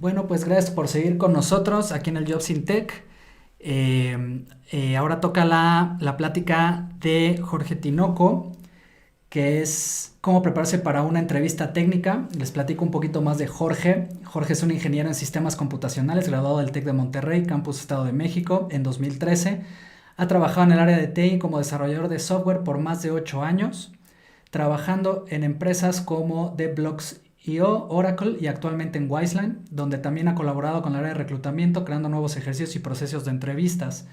Bueno, pues gracias por seguir con nosotros aquí en el Jobs in Tech. Ahora toca la plática de Jorge Tinoco, que es cómo prepararse para una entrevista técnica. Les platico un poquito más de Jorge. Jorge es un ingeniero en sistemas computacionales, graduado del TEC de Monterrey, Campus Estado de México, en 2013. Ha trabajado en el área de TI como desarrollador de software por más de 8 años, trabajando en empresas como TheBlocks.io, Oracle y actualmente en Wiseline, donde también ha colaborado con el área de reclutamiento, creando nuevos ejercicios y procesos de entrevistas.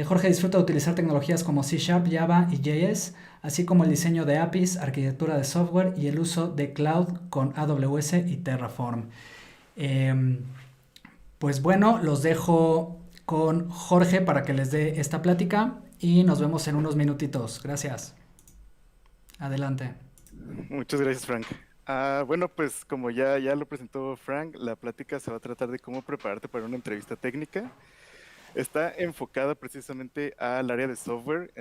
Jorge disfruta de utilizar tecnologías como C Sharp, Java y JS, así como el diseño de APIs, arquitectura de software y el uso de cloud con AWS y Terraform. Eh, pues bueno, los dejo con Jorge para que les dé esta plática y nos vemos en unos minutitos. Gracias. Adelante. Muchas gracias, Frank. Bueno, pues como ya lo presentó Frank, la plática se va a tratar de cómo prepararte para una entrevista técnica. Está enfocada precisamente al área de software,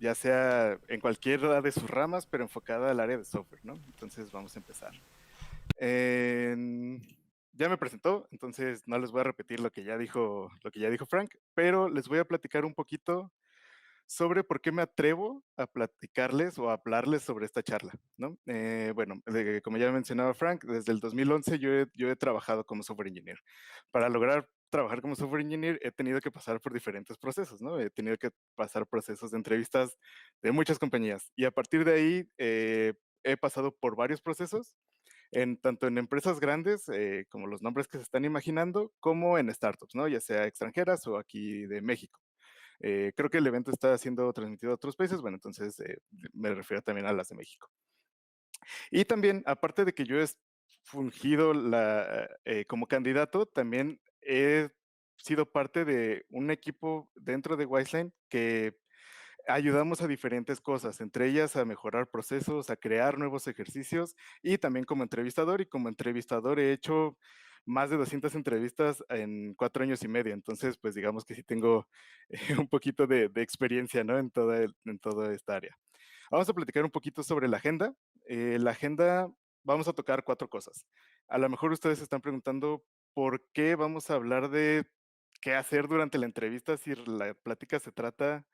ya sea en cualquiera de sus ramas, pero enfocada al área de software, ¿no? Entonces vamos a empezar. En- Ya me presentó, entonces no les voy a repetir lo que ya dijo Frank, pero les voy a platicar un poquito sobre por qué me atrevo a platicarles o a hablarles sobre esta charla, ¿no? Bueno, como ya mencionaba Frank, desde el 2011 yo he trabajado como software engineer. Para lograr trabajar como software engineer he tenido que pasar por diferentes procesos, ¿no? He tenido que pasar procesos de entrevistas de muchas compañías y a partir de ahí he pasado por varios procesos, tanto en empresas grandes, como los nombres que se están imaginando, como en startups, ¿no? Ya sea extranjeras o aquí de México. Creo que el evento está siendo transmitido a otros países, bueno, entonces me refiero también a las de México. Y también, aparte de que yo he fungido como candidato, también he sido parte de un equipo dentro de Wiseline que ayudamos a diferentes cosas, entre ellas a mejorar procesos, a crear nuevos ejercicios y también como entrevistador. Y como entrevistador he hecho más de 200 entrevistas en 4 años y medio. Entonces, pues digamos que sí tengo un poquito de experiencia, ¿no? En toda esta área. Vamos a platicar un poquito sobre la agenda. La agenda, vamos a tocar 4 cosas. A lo mejor ustedes se están preguntando por qué vamos a hablar de qué hacer durante la entrevista si la plática se trata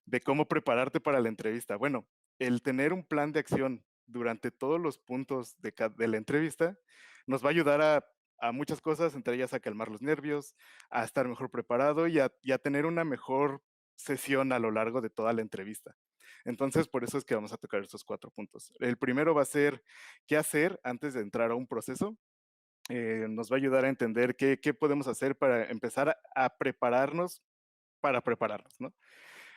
de cómo prepararte para la entrevista. Bueno, el tener un plan de acción durante todos los puntos de la entrevista nos va a ayudar a muchas cosas, entre ellas a calmar los nervios, a estar mejor preparado y a tener una mejor sesión a lo largo de toda la entrevista. Entonces, por eso es que vamos a tocar estos 4 puntos. El primero va a ser qué hacer antes de entrar a un proceso. Nos va a ayudar a entender qué podemos hacer para empezar a prepararnos para prepararnos, ¿no?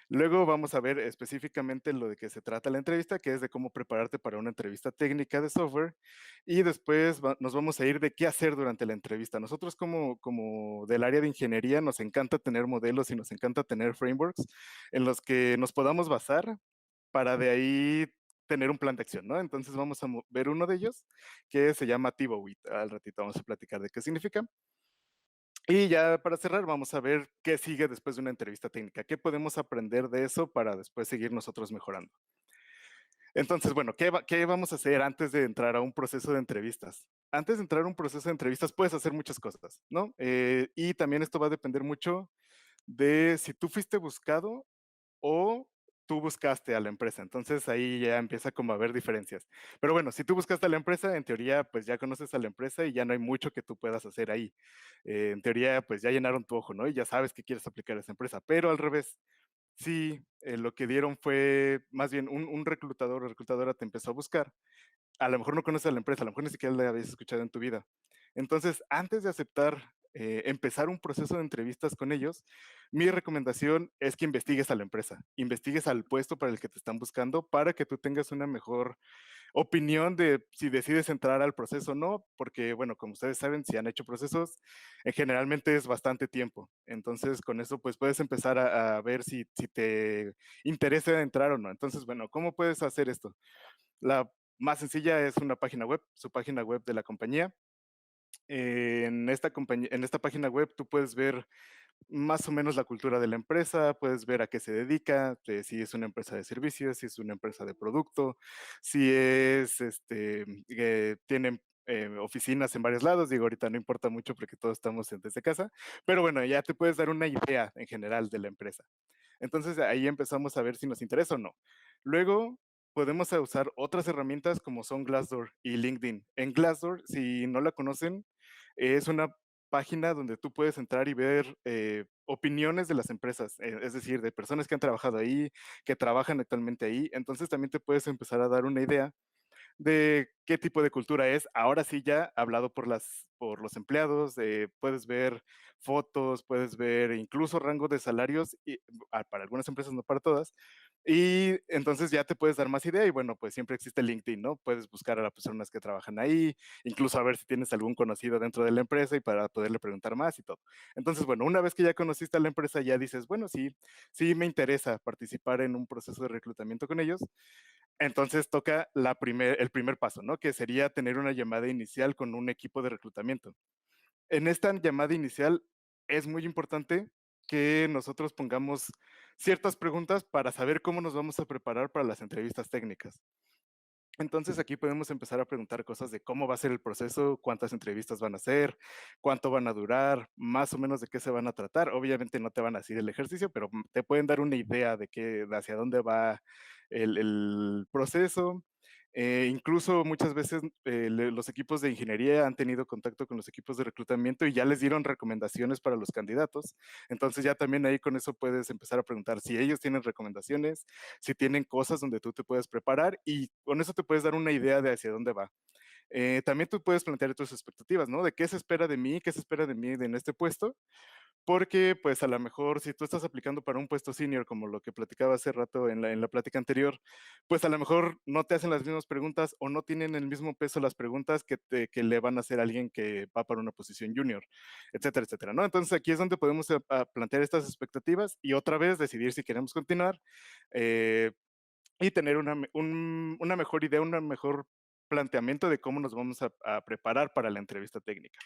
Luego vamos a ver específicamente lo de qué se trata la entrevista, que es de cómo prepararte para una entrevista técnica de software. Y después nos vamos a ir de qué hacer durante la entrevista. Nosotros como del área de ingeniería nos encanta tener modelos y nos encanta tener frameworks en los que nos podamos basar para de ahí tener un plan de acción, ¿no? Entonces vamos a ver uno de ellos que se llama TiboWit. Al ratito vamos a platicar de qué significa. Y ya para cerrar, vamos a ver qué sigue después de una entrevista técnica, qué podemos aprender de eso para después seguir nosotros mejorando. Entonces, bueno, ¿qué vamos a hacer antes de entrar a un proceso de entrevistas? Antes de entrar a un proceso de entrevistas puedes hacer muchas cosas, ¿no? Y también esto va a depender mucho de si tú fuiste buscado o tú buscaste a la empresa. Entonces ahí ya empieza como a haber diferencias. Pero bueno, si tú buscaste a la empresa, en teoría pues ya conoces a la empresa y ya no hay mucho que tú puedas hacer ahí. En teoría pues ya llenaron tu ojo, ¿no? Y ya sabes que quieres aplicar a esa empresa. Pero al revés, si lo que dieron fue más bien un reclutador o reclutadora te empezó a buscar, a lo mejor no conoces a la empresa, a lo mejor ni siquiera la habías escuchado en tu vida. Entonces, antes de aceptar empezar un proceso de entrevistas con ellos, mi recomendación es que investigues a la empresa, investigues al puesto para el que te están buscando para que tú tengas una mejor opinión de si decides entrar al proceso o no, porque bueno, como ustedes saben, si han hecho procesos, generalmente es bastante tiempo. Entonces, con eso pues puedes empezar a ver si te interesa entrar o no. Entonces, bueno, ¿cómo puedes hacer esto? La más sencilla es una página web, su página web de la compañía. En esta página web tú puedes ver más o menos la cultura de la empresa, puedes ver a qué se dedica, si es una empresa de servicios, si es una empresa de producto, si es, tienen oficinas en varios lados. Digo, ahorita no importa mucho porque todos estamos desde casa, pero bueno, ya te puedes dar una idea en general de la empresa. Entonces ahí empezamos a ver si nos interesa o no. Luego podemos usar otras herramientas como son Glassdoor y LinkedIn. En Glassdoor, si no la conocen, es una página donde tú puedes entrar y ver opiniones de las empresas, es decir, de personas que han trabajado ahí, que trabajan actualmente ahí. Entonces también te puedes empezar a dar una idea de qué tipo de cultura es. Ahora sí ya hablado por los empleados, puedes ver fotos, puedes ver incluso rango de salarios, y, para algunas empresas, no para todas, y entonces ya te puedes dar más idea y bueno, pues siempre existe LinkedIn, ¿no? Puedes buscar a las personas que trabajan ahí, incluso a ver si tienes algún conocido dentro de la empresa y para poderle preguntar más y todo. Entonces, bueno, una vez que ya conociste a la empresa, ya dices, bueno, sí, sí me interesa participar en un proceso de reclutamiento con ellos. Entonces toca el primer paso, ¿no? Que sería tener una llamada inicial con un equipo de reclutamiento. En esta llamada inicial es muy importante que nosotros pongamos ciertas preguntas para saber cómo nos vamos a preparar para las entrevistas técnicas. Entonces aquí podemos empezar a preguntar cosas de cómo va a ser el proceso, cuántas entrevistas van a ser, cuánto van a durar, más o menos de qué se van a tratar. Obviamente no te van a decir el ejercicio, pero te pueden dar una idea de hacia dónde va el proceso. Incluso muchas veces los equipos de ingeniería han tenido contacto con los equipos de reclutamiento y ya les dieron recomendaciones para los candidatos. Entonces ya también ahí con eso puedes empezar a preguntar si ellos tienen recomendaciones, si tienen cosas donde tú te puedes preparar y con eso te puedes dar una idea de hacia dónde va. También tú puedes plantear tus expectativas, ¿no? De qué se espera de mí, qué se espera de mí en este puesto, porque pues a lo mejor si tú estás aplicando para un puesto senior, como lo que platicaba hace rato en la plática anterior, pues a lo mejor no te hacen las mismas preguntas o no tienen el mismo peso las preguntas que le van a hacer a alguien que va para una posición junior, etcétera, etcétera, ¿no? Entonces aquí es donde podemos plantear estas expectativas y otra vez decidir si queremos continuar. eh, y tener una mejor idea, un mejor planteamiento de cómo nos vamos a preparar para la entrevista técnica.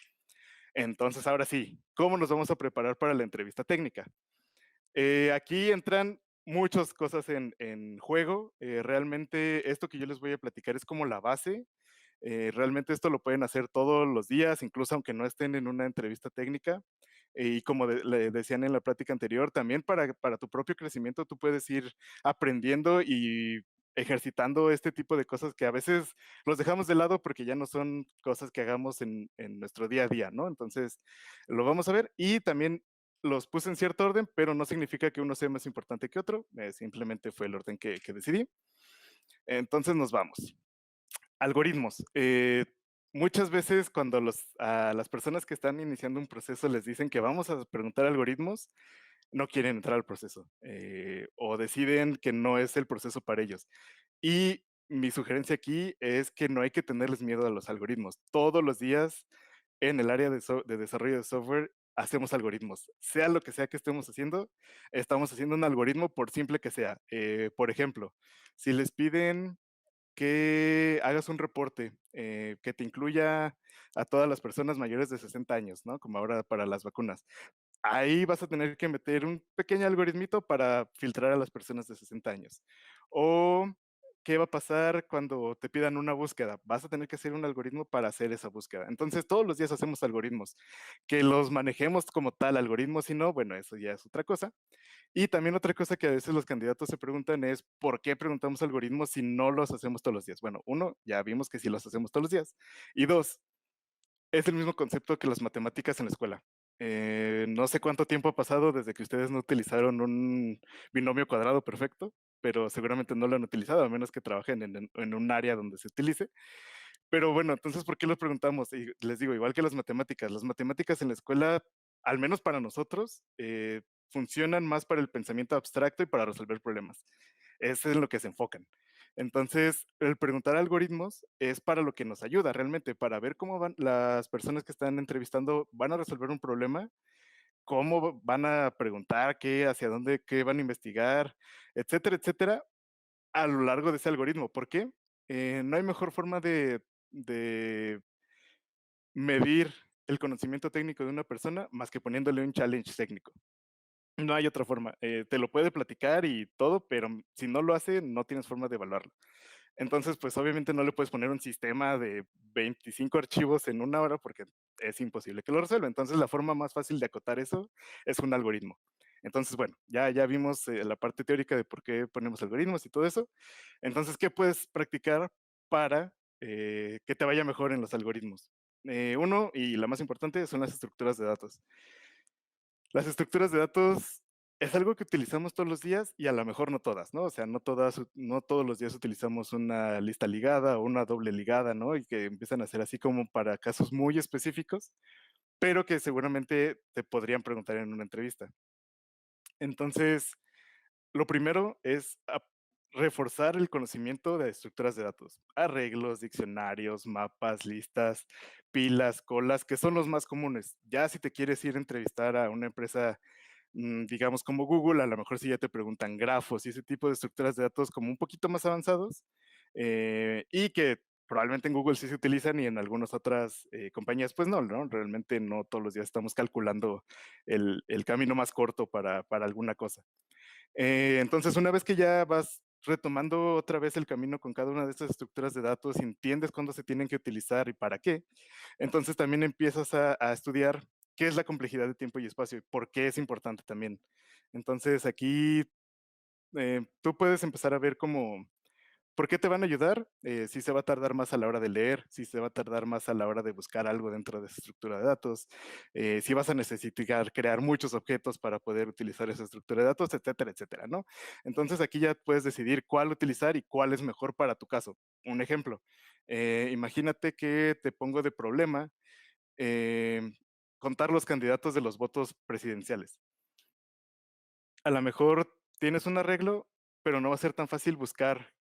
Entonces, ahora sí, ¿cómo nos vamos a preparar para la entrevista técnica? Aquí entran muchas cosas en juego. Realmente esto que yo les voy a platicar es como la base. Realmente esto lo pueden hacer todos los días, incluso aunque no estén en una entrevista técnica. Y como le decían en la plática anterior, también para tu propio crecimiento tú puedes ir aprendiendo y ejercitando este tipo de cosas que a veces los dejamos de lado porque ya no son cosas que hagamos en nuestro día a día, ¿no? Entonces, lo vamos a ver y también los puse en cierto orden, pero no significa que uno sea más importante que otro, simplemente fue el orden que decidí. Entonces nos vamos. Algoritmos. Muchas veces cuando a las personas que están iniciando un proceso les dicen que vamos a preguntar algoritmos, no quieren entrar al proceso o deciden que no es el proceso para ellos. Y mi sugerencia aquí es que no hay que tenerles miedo a los algoritmos. Todos los días en el área de desarrollo de software hacemos algoritmos. Sea lo que sea que estemos haciendo, estamos haciendo un algoritmo por simple que sea. Por ejemplo, si les piden que hagas un reporte que te incluya a todas las personas mayores de 60 años, ¿no? Como ahora para las vacunas. Ahí vas a tener que meter un pequeño algoritmito para filtrar a las personas de 60 años. O, ¿qué va a pasar cuando te pidan una búsqueda? Vas a tener que hacer un algoritmo para hacer esa búsqueda. Entonces, todos los días hacemos algoritmos. Que los manejemos como tal algoritmos, si no, bueno, eso ya es otra cosa. Y también otra cosa que a veces los candidatos se preguntan es, ¿por qué preguntamos algoritmos si no los hacemos todos los días? Bueno, uno, ya vimos que sí los hacemos todos los días. Y dos, es el mismo concepto que las matemáticas en la escuela. No sé cuánto tiempo ha pasado desde que ustedes no utilizaron un binomio cuadrado perfecto, pero seguramente no lo han utilizado, a menos que trabajen en un área donde se utilice. Pero bueno, entonces, ¿por qué lo preguntamos? Y les digo, igual que las matemáticas en la escuela, al menos para nosotros, funcionan más para el pensamiento abstracto y para resolver problemas. Es en lo que se enfocan. Entonces, el preguntar algoritmos es para lo que nos ayuda realmente, para ver cómo van las personas que están entrevistando, van a resolver un problema, cómo van a preguntar, qué, hacia dónde, qué van a investigar, etcétera, etcétera, a lo largo de ese algoritmo. ¿Por qué? No hay mejor forma de medir el conocimiento técnico de una persona más que poniéndole un challenge técnico. No hay otra forma. Te lo puede platicar y todo, pero si no lo hace, no tienes forma de evaluarlo. Entonces, pues obviamente no le puedes poner un sistema de 25 archivos en una hora porque es imposible que lo resuelva. Entonces, la forma más fácil de acotar eso es un algoritmo. Entonces, bueno, ya vimos la parte teórica de por qué ponemos algoritmos y todo eso. Entonces, ¿qué puedes practicar para que te vaya mejor en los algoritmos? Uno, y la más importante, son las estructuras de datos. Las estructuras de datos es algo que utilizamos todos los días y a lo mejor no todas, ¿no? O sea, no todos los días utilizamos una lista ligada o una doble ligada, ¿no? Y que empiezan a ser así como para casos muy específicos, pero que seguramente te podrían preguntar en una entrevista. Entonces, lo primero es reforzar el conocimiento de estructuras de datos, arreglos, diccionarios, mapas, listas, pilas, colas, que son los más comunes. Ya si te quieres ir a entrevistar a una empresa, digamos como Google, a lo mejor sí ya te preguntan grafos y ese tipo de estructuras de datos como un poquito más avanzados y que probablemente en Google sí se utilizan y en algunas otras compañías pues no, ¿no? Realmente no todos los días estamos calculando el camino más corto para alguna cosa. Entonces, una vez que ya vas retomando otra vez el camino con cada una de estas estructuras de datos, y entiendes cuándo se tienen que utilizar y para qué, entonces también empiezas a estudiar qué es la complejidad de tiempo y espacio y por qué es importante también. Entonces, aquí tú puedes empezar a ver cómo ¿por qué te van a ayudar? Si se va a tardar más a la hora de leer, si se va a tardar más a la hora de buscar algo dentro de esa estructura de datos, si vas a necesitar crear muchos objetos para poder utilizar esa estructura de datos, etcétera, etcétera, ¿no? Entonces aquí ya puedes decidir cuál utilizar y cuál es mejor para tu caso. Un ejemplo, imagínate que te pongo de problema eh, contar los candidatos de los votos presidenciales. A lo mejor tienes un arreglo, pero no va a ser tan fácil buscar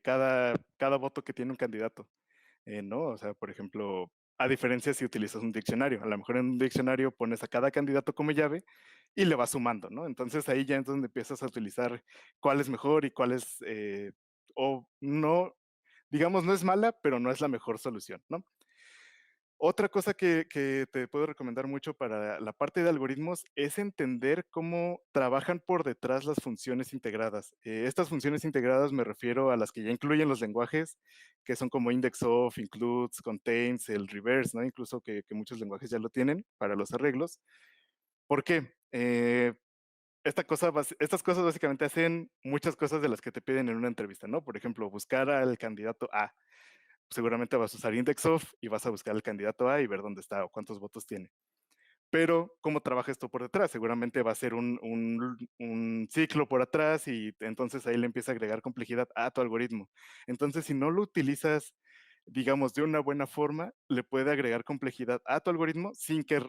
cada voto que tiene un candidato, ¿no? O sea, por ejemplo, a diferencia si utilizas un diccionario, a lo mejor en un diccionario pones a cada candidato como llave y le vas sumando, ¿no? Entonces ahí ya es donde empiezas a utilizar cuál es mejor y cuál es, o no, digamos, no es mala, pero no es la mejor solución, ¿no? Otra cosa que te puedo recomendar mucho para la parte de algoritmos es entender cómo trabajan por detrás las funciones integradas. Estas funciones integradas me refiero a las que ya incluyen los lenguajes, que son como index of, includes, contains, el reverse, ¿no? Incluso que muchos lenguajes ya lo tienen para los arreglos. ¿Por qué? Estas cosas básicamente hacen muchas cosas de las que te piden en una entrevista, ¿no? Por ejemplo, buscar al candidato A, seguramente vas a usar index of y vas a buscar al candidato A y ver dónde está o cuántos votos tiene. Pero, ¿cómo trabaja esto por detrás? Seguramente va a ser un ciclo por atrás y entonces ahí le empieza a agregar complejidad a tu algoritmo. Entonces, si no lo utilizas, digamos, de una buena forma, le puede agregar complejidad a tu algoritmo sin que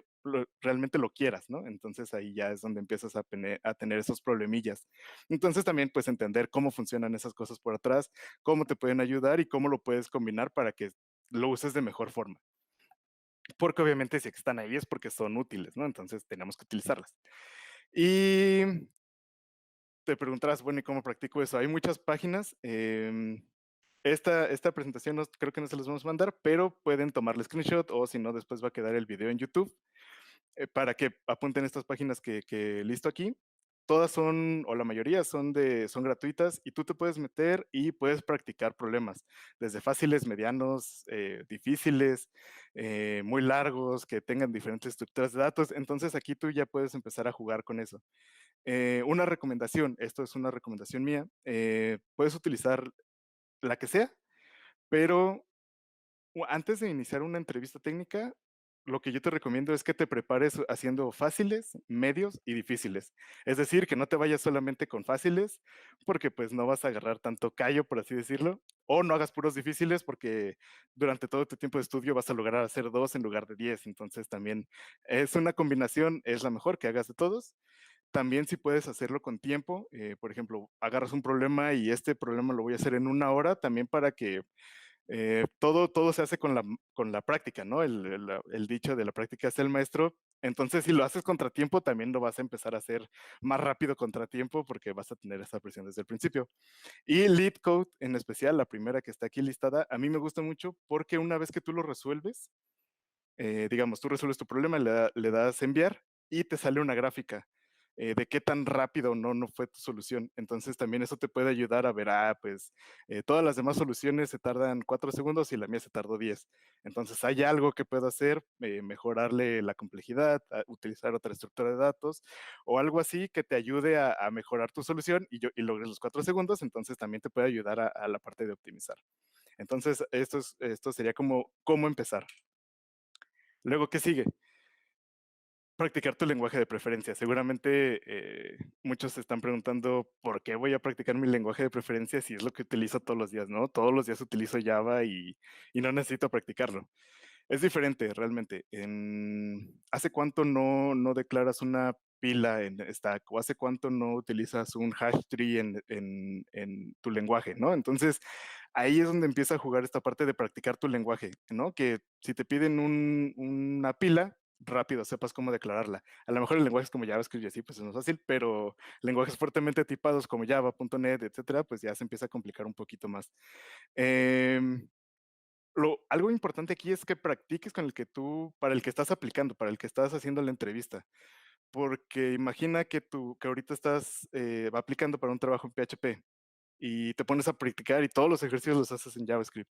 realmente lo quieras, ¿no? Entonces ahí ya es donde empiezas a tener esos problemillas. Entonces también pues entender cómo funcionan esas cosas por atrás, cómo te pueden ayudar y cómo lo puedes combinar para que lo uses de mejor forma. Porque obviamente si están ahí es porque son útiles, ¿no? Entonces tenemos que utilizarlas. Y te preguntarás, bueno, ¿y cómo practico eso? Hay muchas páginas. Esta presentación creo que no se las vamos a mandar, pero pueden tomarle screenshot o si no, después va a quedar el video en YouTube para que apunten estas páginas que listo aquí. Todas son, o la mayoría son gratuitas y tú te puedes meter y puedes practicar problemas, desde fáciles, medianos, difíciles, muy largos, que tengan diferentes estructuras de datos. Entonces aquí tú ya puedes empezar a jugar con eso. Una recomendación, esto es una recomendación mía, puedes utilizar la que sea, pero antes de iniciar una entrevista técnica, lo que yo te recomiendo es que te prepares haciendo fáciles, medios y difíciles. Es decir, que no te vayas solamente con fáciles, porque pues no vas a agarrar tanto callo, por así decirlo, o no hagas puros difíciles, porque durante todo tu tiempo de estudio vas a lograr hacer 2 en lugar de 10. Entonces también es una combinación, es la mejor que hagas de todos. También si puedes hacerlo con tiempo, por ejemplo, agarras un problema y este problema lo voy a hacer en una hora, también para que todo se hace con la práctica, ¿no? El dicho de la práctica es el maestro. Entonces, si lo haces contratiempo, también lo vas a empezar a hacer más rápido contratiempo porque vas a tener esa presión desde el principio. Y Lead Code en especial, la primera que está aquí listada, a mí me gusta mucho porque una vez que tú lo resuelves, digamos, tú resuelves tu problema, le das enviar y te sale una gráfica. de qué tan rápido o no fue tu solución. Entonces también eso te puede ayudar a ver, pues todas las demás soluciones se tardan 4 segundos y la mía se tardó 10. Entonces hay algo que puedo hacer, mejorarle la complejidad, utilizar otra estructura de datos o algo así que te ayude a mejorar tu solución y logres los 4 segundos, entonces también te puede ayudar a la parte de optimizar. Entonces, esto sería como cómo empezar. Luego, ¿qué sigue? Practicar tu lenguaje de preferencia. Seguramente muchos se están preguntando por qué voy a practicar mi lenguaje de preferencia si es lo que utilizo todos los días, ¿no? Todos los días utilizo Java y no necesito practicarlo. Es diferente, realmente. ¿Hace cuánto no declaras una pila en Stack? ¿O hace cuánto no utilizas un hash tree en tu lenguaje, ¿no? Entonces, ahí es donde empieza a jugar esta parte de practicar tu lenguaje, ¿no? Que si te piden una pila, rápido sepas cómo declararla. A lo mejor el lenguaje es como JavaScript y así, pues es más fácil, pero lenguajes fuertemente tipados como Java, .NET, etcétera, pues ya se empieza a complicar un poquito más. Em, algo importante aquí es que practiques con para el que estás aplicando, para el que estás haciendo la entrevista. Porque imagina que ahorita estás aplicando para un trabajo en PHP y te pones a practicar y todos los ejercicios los haces en JavaScript.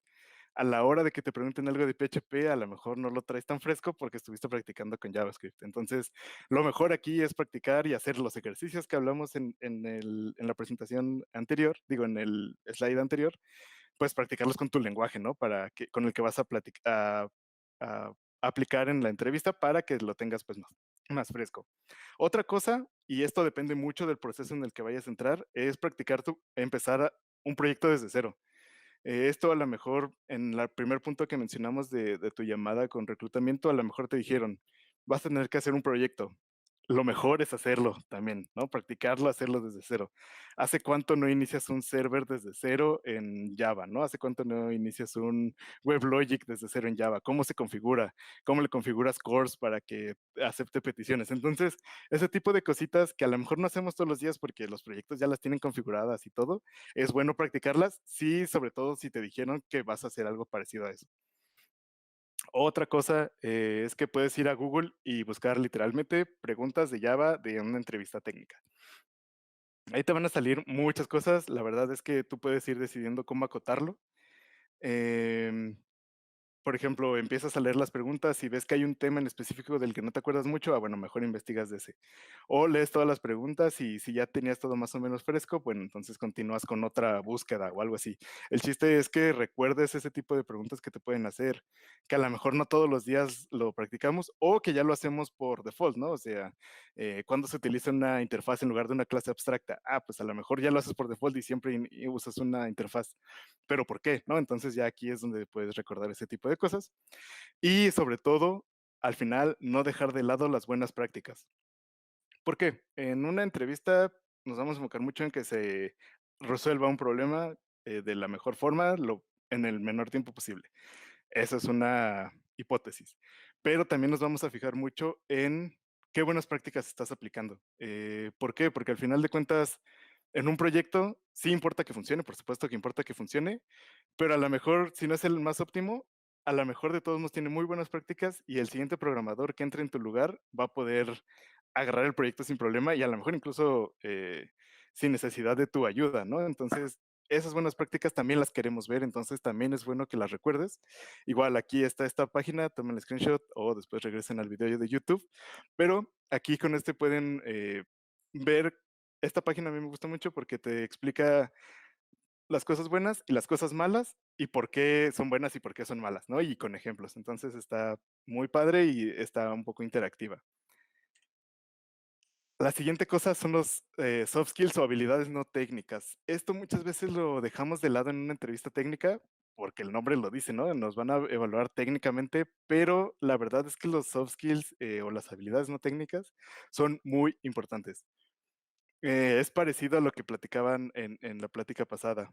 A la hora de que te pregunten algo de PHP, a lo mejor no lo traes tan fresco porque estuviste practicando con JavaScript. Entonces, lo mejor aquí es practicar y hacer los ejercicios que hablamos en la presentación anterior, digo, en el slide anterior, pues practicarlos con tu lenguaje, ¿no? Con el que vas a aplicar en la entrevista para que lo tengas pues más fresco. Otra cosa, y esto depende mucho del proceso en el que vayas a entrar, es empezar un proyecto desde cero. Esto a lo mejor en el primer punto que mencionamos de tu llamada con reclutamiento, a lo mejor te dijeron, vas a tener que hacer un proyecto. Lo mejor es hacerlo también, ¿no? Practicarlo, hacerlo desde cero. ¿Hace cuánto no inicias un server desde cero en Java, ¿no? ¿Hace cuánto no inicias un WebLogic desde cero en Java? ¿Cómo se configura? ¿Cómo le configuras cores para que acepte peticiones? Entonces, ese tipo de cositas que a lo mejor no hacemos todos los días porque los proyectos ya las tienen configuradas y todo, es bueno practicarlas, sí, sobre todo si te dijeron que vas a hacer algo parecido a eso. Otra cosa es que puedes ir a Google y buscar literalmente preguntas de Java de una entrevista técnica. Ahí te van a salir muchas cosas. La verdad es que tú puedes ir decidiendo cómo acotarlo. Em, por ejemplo, empiezas a leer las preguntas y ves que hay un tema en específico del que no te acuerdas mucho, bueno, mejor investigas de ese. O lees todas las preguntas y si ya tenías todo más o menos fresco, bueno, entonces continúas con otra búsqueda o algo así. El chiste es que recuerdes ese tipo de preguntas que te pueden hacer, que a lo mejor no todos los días lo practicamos o que ya lo hacemos por default, ¿no? O sea, cuando se utiliza una interfaz en lugar de una clase abstracta, pues a lo mejor ya lo haces por default y siempre usas una interfaz, pero ¿por qué? ¿No? Entonces ya aquí es donde puedes recordar ese tipo de cosas. Y sobre todo, al final, no dejar de lado las buenas prácticas. ¿Por qué? En una entrevista nos vamos a enfocar mucho en que se resuelva un problema de la mejor forma, en el menor tiempo posible. Esa es una hipótesis. Pero también nos vamos a fijar mucho en qué buenas prácticas estás aplicando. ¿Por qué? Porque al final de cuentas, en un proyecto sí importa que funcione, por supuesto que importa que funcione, pero a lo mejor, si no es el más óptimo, a lo mejor de todos modos tiene muy buenas prácticas y el siguiente programador que entre en tu lugar va a poder agarrar el proyecto sin problema y a lo mejor incluso sin necesidad de tu ayuda, ¿no? Entonces, esas buenas prácticas también las queremos ver, entonces también es bueno que las recuerdes. Igual aquí está esta página, tomen el screenshot o después regresen al video de YouTube, pero aquí con este pueden ver, esta página a mí me gusta mucho porque te explica las cosas buenas y las cosas malas y por qué son buenas y por qué son malas, ¿no? Y con ejemplos. Entonces está muy padre y está un poco interactiva. La siguiente cosa son los soft skills o habilidades no técnicas. Esto muchas veces lo dejamos de lado en una entrevista técnica porque el nombre lo dice, ¿no? Nos van a evaluar técnicamente, pero la verdad es que los soft skills o las habilidades no técnicas son muy importantes. Es parecido a lo que platicaban en la plática pasada.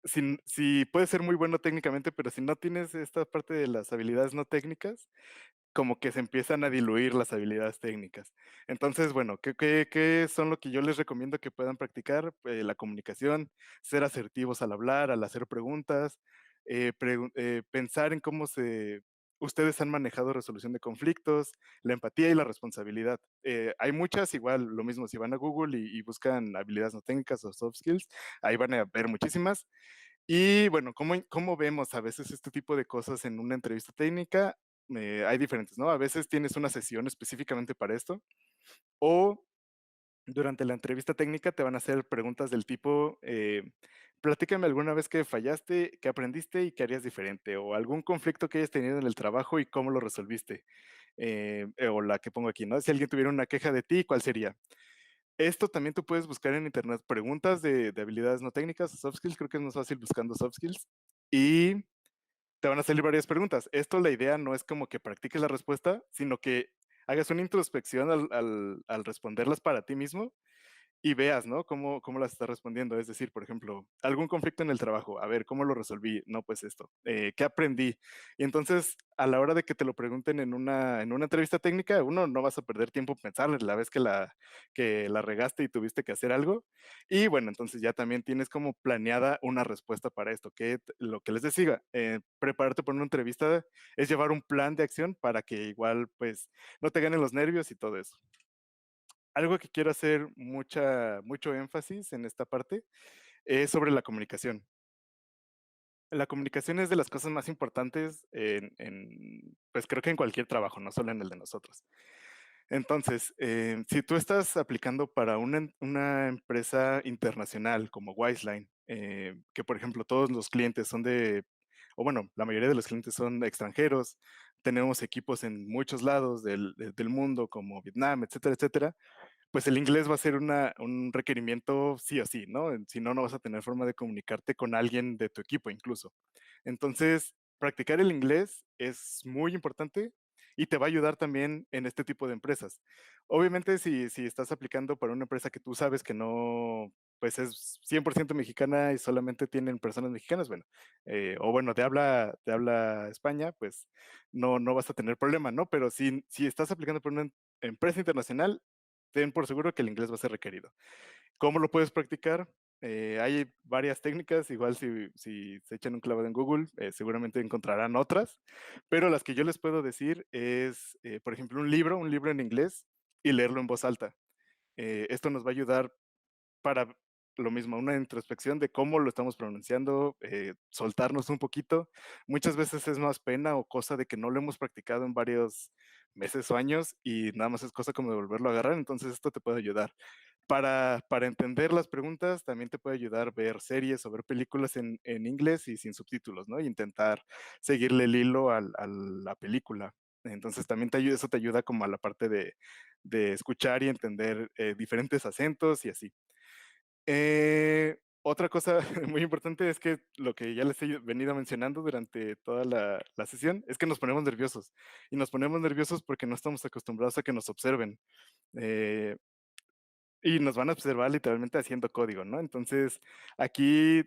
Si puedes ser muy bueno técnicamente, pero si no tienes esta parte de las habilidades no técnicas, como que se empiezan a diluir las habilidades técnicas. Entonces, bueno, ¿qué son lo que yo les recomiendo que puedan practicar? La comunicación, ser asertivos al hablar, al hacer preguntas, pensar en ustedes han manejado resolución de conflictos, la empatía y la responsabilidad. Hay muchas, igual lo mismo, si van a Google y buscan habilidades no técnicas o soft skills, ahí van a ver muchísimas. Y bueno, ¿cómo vemos a veces este tipo de cosas en una entrevista técnica? Hay diferentes, ¿no? A veces tienes una sesión específicamente para esto, o durante la entrevista técnica te van a hacer preguntas del tipo, platícame alguna vez que fallaste, qué aprendiste y qué harías diferente, o algún conflicto que hayas tenido en el trabajo y cómo lo resolviste. O la que pongo aquí, ¿no? Si alguien tuviera una queja de ti, ¿cuál sería? Esto también tú puedes buscar en internet preguntas de habilidades no técnicas o soft skills, creo que es más fácil buscando soft skills, y te van a salir varias preguntas. Esto, la idea no es como que practiques la respuesta, sino que hagas una introspección al responderlas para ti mismo y veas, ¿no? Cómo las estás respondiendo. Es decir, por ejemplo, algún conflicto en el trabajo. A ver, ¿cómo lo resolví? No, pues esto. ¿Qué aprendí? Y entonces, a la hora de que te lo pregunten en una entrevista técnica, uno, no vas a perder tiempo en pensar la vez que la regaste y tuviste que hacer algo. Y bueno, entonces ya también tienes como planeada una respuesta para esto. Lo que les decía, prepararte para una entrevista es llevar un plan de acción para que igual, pues, no te ganen los nervios y todo eso. Algo que quiero hacer mucho énfasis en esta parte es sobre la comunicación. La comunicación es de las cosas más importantes pues creo que en cualquier trabajo, no solo en el de nosotros. Entonces, si tú estás aplicando para una empresa internacional como Wiseline, que por ejemplo todos los clientes son o bueno, la mayoría de los clientes son extranjeros, tenemos equipos en muchos lados del mundo como Vietnam, etcétera, etcétera, pues el inglés va a ser un requerimiento sí o sí, ¿no? Si no, no vas a tener forma de comunicarte con alguien de tu equipo incluso. Entonces, practicar el inglés es muy importante y te va a ayudar también en este tipo de empresas. Obviamente, si estás aplicando para una empresa que tú sabes que no, pues es 100% mexicana y solamente tienen personas mexicanas, bueno, o bueno, te habla España, pues no vas a tener problema, ¿no? Pero si estás aplicando por una empresa internacional, ten por seguro que el inglés va a ser requerido. ¿Cómo lo puedes practicar? Hay varias técnicas, igual si se echan un clavado en Google, seguramente encontrarán otras, pero las que yo les puedo decir es, por ejemplo, un libro en inglés y leerlo en voz alta. Esto nos va a ayudar para lo mismo, una introspección de cómo lo estamos pronunciando, soltarnos un poquito. Muchas veces es más pena o cosa de que no lo hemos practicado en varios meses o años y nada más es cosa como de volverlo a agarrar, entonces esto te puede ayudar. Para entender las preguntas, también te puede ayudar ver series o ver películas en inglés y sin subtítulos, ¿no? Y intentar seguirle el hilo a la película. Entonces también eso te ayuda como a la parte de escuchar y entender diferentes acentos y así. Otra cosa muy importante es que lo que ya les he venido mencionando durante toda la sesión es que nos ponemos nerviosos. Y nos ponemos nerviosos porque no estamos acostumbrados a que nos observen. Eh, y nos van a observar literalmente haciendo código, ¿no? Entonces, aquí,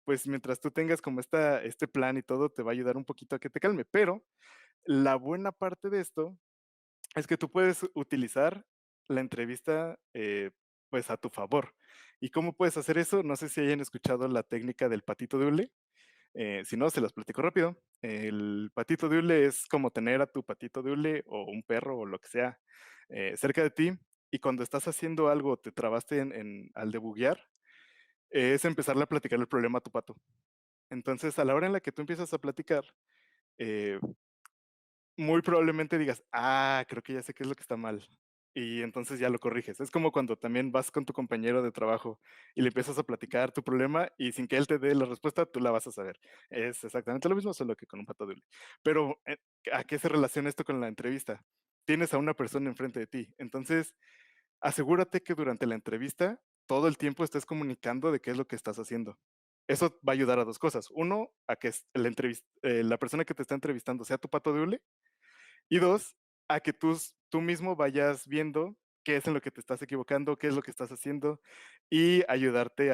pues mientras tú tengas como este plan y todo, te va a ayudar un poquito a que te calme. Pero la buena parte de esto es que tú puedes utilizar la entrevista, pues, a tu favor. ¿Y cómo puedes hacer eso? No sé si hayan escuchado la técnica del patito de hule. Si no, se las platico rápido. El patito de hule es como tener a tu patito de hule o un perro o lo que sea cerca de ti y cuando estás haciendo algo, te trabaste al debuguear, es empezarle a platicar el problema a tu pato. Entonces, a la hora en la que tú empiezas a platicar, eh, muy probablemente digas, creo que ya sé qué es lo que está mal. Y entonces ya lo corriges. Es como cuando también vas con tu compañero de trabajo y le empiezas a platicar tu problema y sin que él te dé la respuesta, tú la vas a saber. Es exactamente lo mismo, solo que con un pato doble. Pero, ¿a qué se relaciona esto con la entrevista? Tienes a una persona enfrente de ti. Entonces, asegúrate que durante la entrevista todo el tiempo estés comunicando de qué es lo que estás haciendo. Eso va a ayudar a dos cosas. Uno, a que la persona que te está entrevistando sea tu pato de hule y dos, a que tú mismo vayas viendo qué es en lo que te estás equivocando, qué es lo que estás haciendo y ayudarte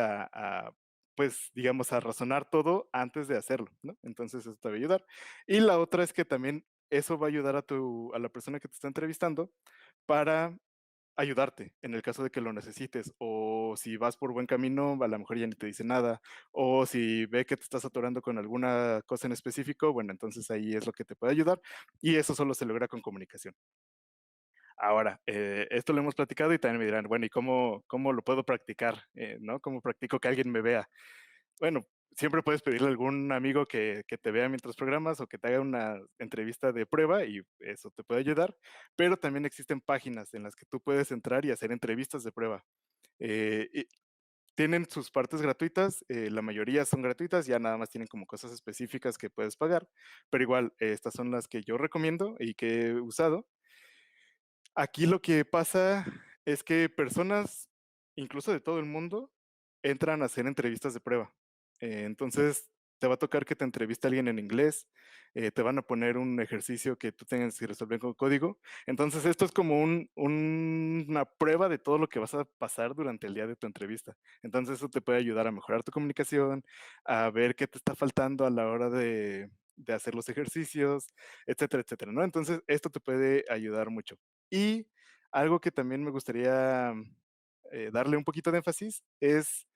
pues, digamos, a razonar todo antes de hacerlo, ¿no? Entonces, eso te va a ayudar. Y la otra es que también eso va a ayudar a la persona que te está entrevistando para ayudarte en el caso de que lo necesites o o si vas por buen camino, a lo mejor ya ni te dice nada, o si ve que te estás atorando con alguna cosa en específico, bueno, entonces ahí es lo que te puede ayudar y eso solo se logra con comunicación. Ahora, esto lo hemos platicado y también me dirán, bueno, ¿y cómo lo puedo practicar? ¿No? ¿Cómo practico que alguien me vea? Bueno, siempre puedes pedirle a algún amigo que te vea mientras programas o que te haga una entrevista de prueba y eso te puede ayudar, pero también existen páginas en las que tú puedes entrar y hacer entrevistas de prueba. Y tienen sus partes gratuitas, la mayoría son gratuitas, ya nada más tienen como cosas específicas que puedes pagar, pero igual, estas son las que yo recomiendo y que he usado. Aquí lo que pasa es que personas, incluso de todo el mundo, entran a hacer entrevistas de prueba. Entonces, te va a tocar que te entreviste alguien en inglés, te van a poner un ejercicio que tú tengas que resolver con código. Entonces, esto es como una prueba de todo lo que vas a pasar durante el día de tu entrevista. Entonces, eso te puede ayudar a mejorar tu comunicación, a ver qué te está faltando a la hora de hacer los ejercicios, etcétera, etcétera, ¿no? Entonces, esto te puede ayudar mucho. Y algo que también me gustaría, darle un poquito de énfasis es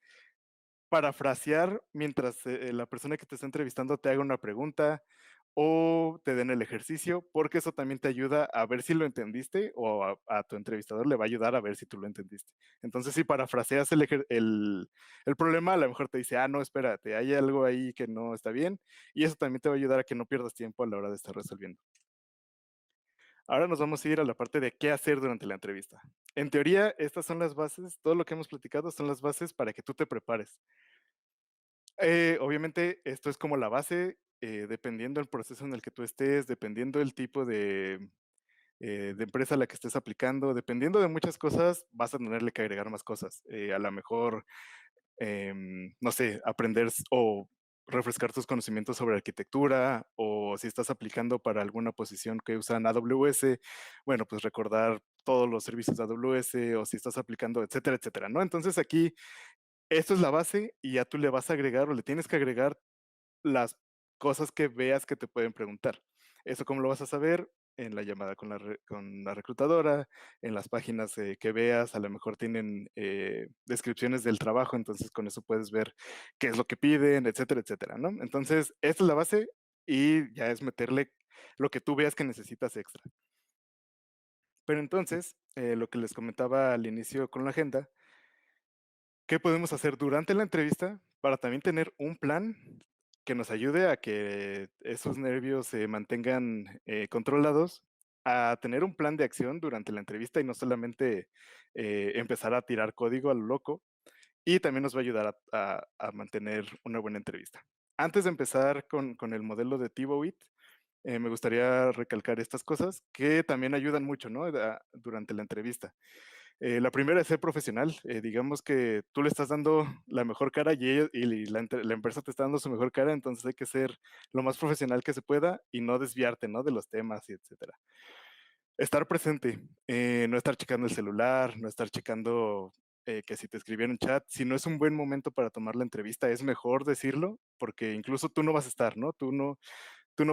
parafrasear mientras, la persona que te está entrevistando te haga una pregunta o te den el ejercicio, porque eso también te ayuda a ver si lo entendiste o a tu entrevistador le va a ayudar a ver si tú lo entendiste. Entonces, si parafraseas el problema, a lo mejor te dice: "Ah, no, espérate, hay algo ahí que no está bien", y eso también te va a ayudar a que no pierdas tiempo a la hora de estar resolviendo. Ahora nos vamos a ir a la parte de qué hacer durante la entrevista. En teoría, estas son las bases, todo lo que hemos platicado son las bases para que tú te prepares. Obviamente, esto es como la base, dependiendo del proceso en el que tú estés, dependiendo del tipo de empresa a la que estés aplicando, dependiendo de muchas cosas, vas a tenerle que agregar más cosas. A lo mejor no sé, aprender o refrescar tus conocimientos sobre arquitectura o si estás aplicando para alguna posición que usan AWS, bueno, pues recordar todos los servicios de AWS o si estás aplicando, etcétera, etcétera, ¿no? Entonces aquí, esto es la base y ya tú le vas a agregar o le tienes que agregar las cosas que veas que te pueden preguntar. ¿Eso cómo lo vas a saber? En la llamada con la reclutadora, en las páginas, que veas, a lo mejor tienen, descripciones del trabajo, entonces con eso puedes ver qué es lo que piden, etcétera, etcétera, ¿no? Entonces, esta es la base y ya es meterle lo que tú veas que necesitas extra. Pero entonces, lo que les comentaba al inicio con la agenda, ¿qué podemos hacer durante la entrevista para también tener un plan que nos ayude a que esos nervios se mantengan, controlados, a tener un plan de acción durante la entrevista y no solamente, empezar a tirar código a lo loco, y también nos va a ayudar a mantener una buena entrevista. Antes de empezar con el modelo de Tivoit, me gustaría recalcar estas cosas que también ayudan mucho, ¿no? Durante la entrevista. La primera es ser profesional. Digamos que tú le estás dando la mejor cara y la empresa te está dando su mejor cara, entonces hay que ser lo más profesional que se pueda y no desviarte, ¿no? De los temas y etcétera. Estar presente, no estar checando el celular, no estar checando que si te escribieron un chat. Si no es un buen momento para tomar la entrevista, es mejor decirlo, porque incluso tú no vas a estar, ¿no? Tú no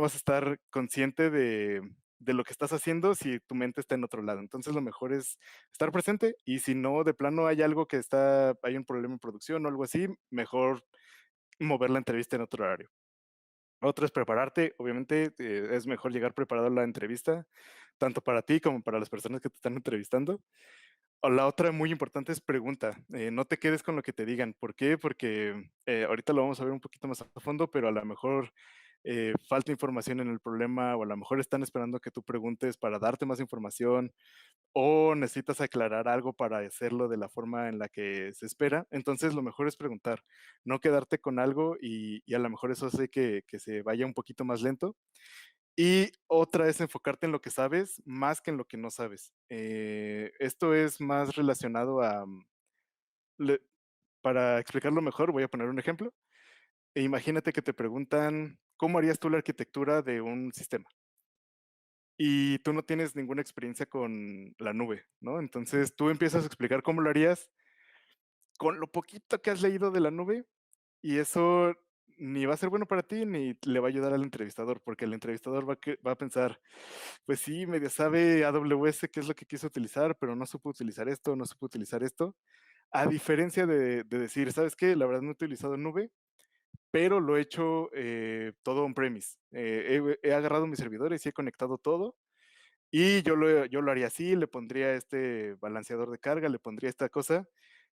vas a estar consciente de lo que estás haciendo si tu mente está en otro lado. Entonces, lo mejor es estar presente y si no, de plano hay algo hay un problema en producción o algo así, mejor mover la entrevista en otro horario. Otra es prepararte, obviamente, es mejor llegar preparado a la entrevista, tanto para ti como para las personas que te están entrevistando. O la otra muy importante es pregunta, no te quedes con lo que te digan. ¿Por qué? Porque, ahorita lo vamos a ver un poquito más a fondo, pero a lo mejor, falta información en el problema, o a lo mejor están esperando que tú preguntes para darte más información, o necesitas aclarar algo para hacerlo de la forma en la que se espera. Entonces, lo mejor es preguntar, no quedarte con algo y a lo mejor eso hace que se vaya un poquito más lento. Y otra es enfocarte en lo que sabes más que en lo que no sabes. Esto es más relacionado le para explicarlo mejor, voy a poner un ejemplo. Imagínate que te preguntan, ¿cómo harías tú la arquitectura de un sistema? Y tú no tienes ninguna experiencia con la nube, ¿no? Entonces, tú empiezas a explicar cómo lo harías con lo poquito que has leído de la nube, y eso ni va a ser bueno para ti, ni le va a ayudar al entrevistador, porque el entrevistador va a pensar, pues sí, medio sabe AWS qué es lo que quiso utilizar, pero no supo utilizar esto, no supo utilizar esto. A diferencia de decir, ¿sabes qué? La verdad no he utilizado nube, pero lo he hecho todo on-premise. He agarrado mis servidores y he conectado todo. Y yo lo haría así, le pondría este balanceador de carga, le pondría esta cosa,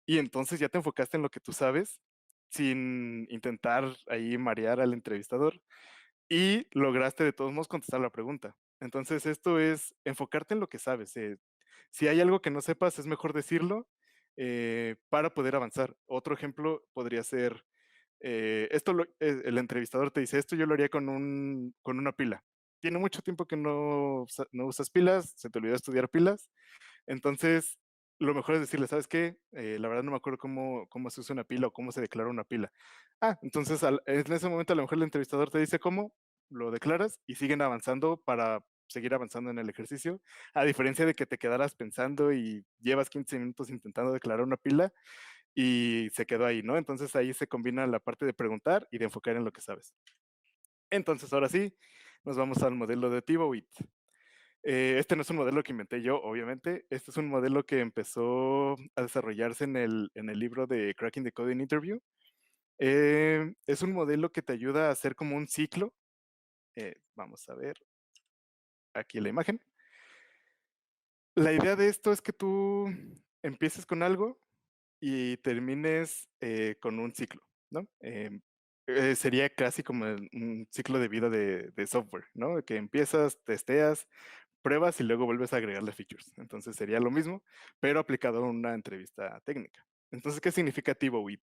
y entonces ya te enfocaste en lo que tú sabes, sin intentar ahí marear al entrevistador, y lograste de todos modos contestar la pregunta. Entonces, esto es enfocarte en lo que sabes. Si hay algo que no sepas, es mejor decirlo para poder avanzar. Otro ejemplo podría ser, el entrevistador te dice, esto yo lo haría con una pila. Tiene mucho tiempo que no usas pilas, se te olvidó estudiar pilas, entonces, lo mejor es decirle, ¿sabes qué? La verdad no me acuerdo cómo se usa una pila o cómo se declara una pila. Entonces en ese momento a lo mejor el entrevistador te dice cómo, lo declaras y siguen avanzando para seguir avanzando en el ejercicio, a diferencia de que te quedaras pensando y llevas 15 minutos intentando declarar una pila y se quedó ahí, ¿no? Entonces ahí se combina la parte de preguntar y de enfocar en lo que sabes. Entonces ahora sí, nos vamos al modelo de Tibowit. Este no es un modelo que inventé yo, obviamente. Este es un modelo que empezó a desarrollarse en el libro de Cracking the Coding Interview. Es un modelo que te ayuda a hacer como un ciclo. Vamos a ver aquí la imagen. La idea de esto es que tú empieces con algo y termines con un ciclo, ¿no? Sería casi como un ciclo de vida de software, ¿no? Que empiezas, testeas, pruebas y luego vuelves a agregarle features. Entonces sería lo mismo, pero aplicado a una entrevista técnica. Entonces, ¿qué significa TiVo-WIT?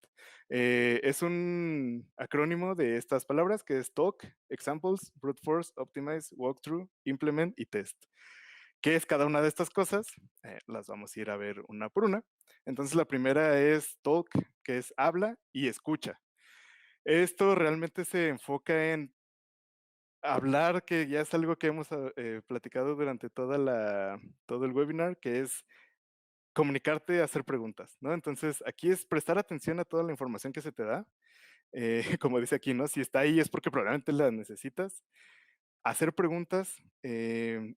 Es un acrónimo de estas palabras que es Talk, Examples, Brute Force, Optimize, Walkthrough, Implement y Test. ¿Qué es cada una de estas cosas? Las vamos a ir a ver una por una. Entonces, la primera es Talk, que es habla y escucha. Esto realmente se enfoca en hablar, que ya es algo que hemos platicado durante todo el webinar, que es comunicarte, hacer preguntas, ¿no? Entonces, aquí es prestar atención a toda la información que se te da. Como dice aquí, ¿no? Si está ahí es porque probablemente la necesitas. Hacer preguntas,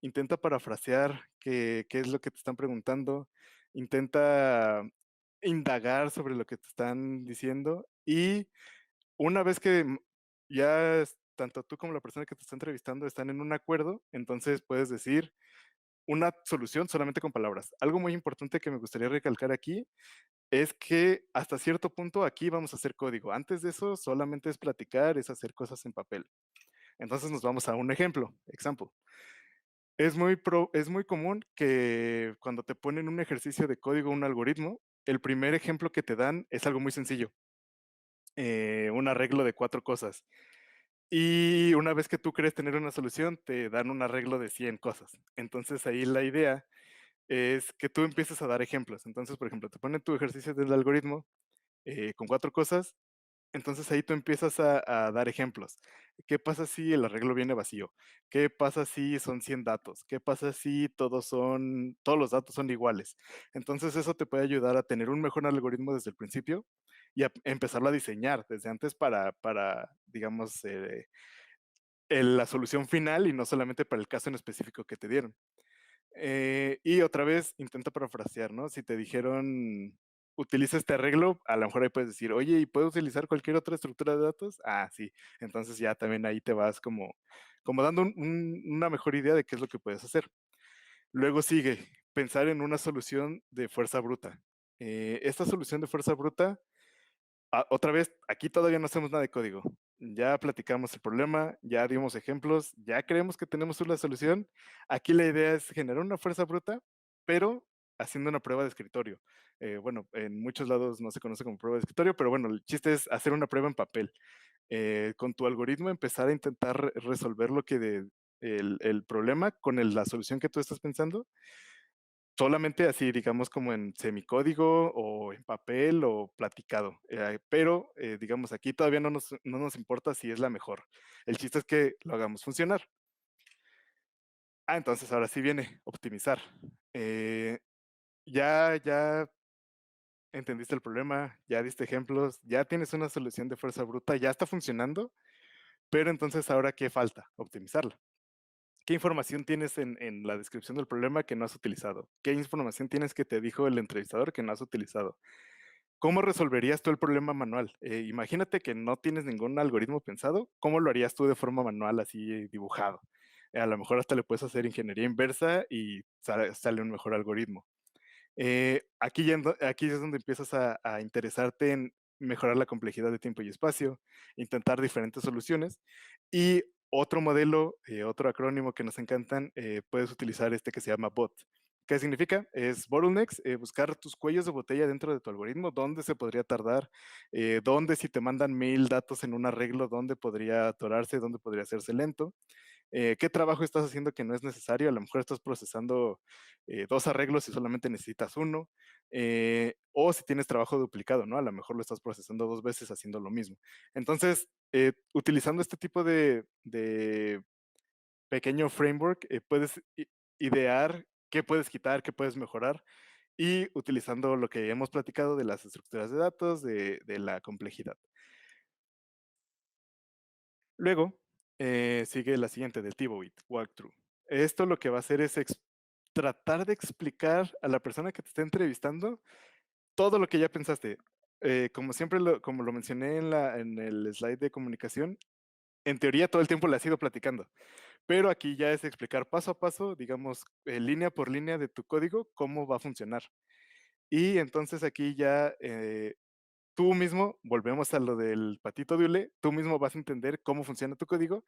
intenta parafrasear qué es lo que te están preguntando, intenta indagar sobre lo que te están diciendo y una vez que ya tanto tú como la persona que te está entrevistando están en un acuerdo, entonces puedes decir una solución solamente con palabras. Algo muy importante que me gustaría recalcar aquí es que hasta cierto punto aquí vamos a hacer código. Antes de eso solamente es platicar, es hacer cosas en papel. Entonces nos vamos a un ejemplo, example. Es muy común que cuando te ponen un ejercicio de código, un algoritmo, el primer ejemplo que te dan es algo muy sencillo, un arreglo de 4 cosas. Y una vez que tú crees tener una solución, te dan un arreglo de 100 cosas. Entonces ahí la idea es que tú empieces a dar ejemplos. Entonces, por ejemplo, te ponen tu ejercicio del algoritmo con 4 cosas. Entonces ahí tú empiezas a dar ejemplos. ¿Qué pasa si el arreglo viene vacío? ¿Qué pasa si son 100 datos? ¿Qué pasa si todos los datos son iguales? Entonces eso te puede ayudar a tener un mejor algoritmo desde el principio y a empezarlo a diseñar desde antes para digamos, la solución final y no solamente para el caso en específico que te dieron. Y otra vez, intenta parafrasear, ¿no? Si te dijeron, utiliza este arreglo, a lo mejor ahí puedes decir, oye, ¿y puedo utilizar cualquier otra estructura de datos? Sí. Entonces ya también ahí te vas como dando una mejor idea de qué es lo que puedes hacer. Luego sigue, pensar en una solución de fuerza bruta. Esta solución de fuerza bruta otra vez, aquí todavía no hacemos nada de código. Ya platicamos el problema, ya dimos ejemplos, ya creemos que tenemos una solución. Aquí la idea es generar una fuerza bruta, pero haciendo una prueba de escritorio. Bueno, en muchos lados no se conoce como prueba de escritorio, pero bueno, el chiste es hacer una prueba en papel. Con tu algoritmo empezar a intentar resolver el problema con la solución que tú estás pensando solamente así, digamos, como en semicódigo o en papel o platicado. Pero, digamos, aquí todavía no nos importa si es la mejor. El chiste es que lo hagamos funcionar. Entonces ahora sí viene optimizar. Eh, ya entendiste el problema, ya diste ejemplos, ya tienes una solución de fuerza bruta, ya está funcionando, pero entonces ahora, ¿qué falta? Optimizarla. ¿Qué información tienes en la descripción del problema que no has utilizado? ¿Qué información tienes que te dijo el entrevistador que no has utilizado? ¿Cómo resolverías tú el problema manual? Imagínate que no tienes ningún algoritmo pensado, ¿cómo lo harías tú de forma manual, así dibujado? A lo mejor hasta le puedes hacer ingeniería inversa y sale un mejor algoritmo. Aquí es donde empiezas a interesarte en mejorar la complejidad de tiempo y espacio, intentar diferentes soluciones. Y otro modelo, otro acrónimo que nos encantan, puedes utilizar este que se llama BOT. ¿Qué significa? Es bottlenecks, buscar tus cuellos de botella dentro de tu algoritmo, dónde se podría tardar, dónde si te mandan 1000 datos en un arreglo, dónde podría atorarse, dónde podría hacerse lento. ¿Qué trabajo estás haciendo que no es necesario? A lo mejor estás procesando 2 arreglos y solamente necesitas uno. O si tienes trabajo duplicado, ¿no? A lo mejor lo estás procesando 2 veces haciendo lo mismo. Entonces, utilizando este tipo de pequeño framework, puedes idear qué puedes quitar, qué puedes mejorar y utilizando lo que hemos platicado de las estructuras de datos, de la complejidad. Luego, sigue la siguiente del T-Bowit, Walkthrough. Esto lo que va a hacer es tratar de explicar a la persona que te está entrevistando todo lo que ya pensaste. Como siempre, como lo mencioné en el slide de comunicación, en teoría todo el tiempo le has ido platicando, pero aquí ya es explicar paso a paso, digamos, línea por línea de tu código, cómo va a funcionar. Y entonces aquí ya tú mismo, volvemos a lo del patito de hule, tú mismo vas a entender cómo funciona tu código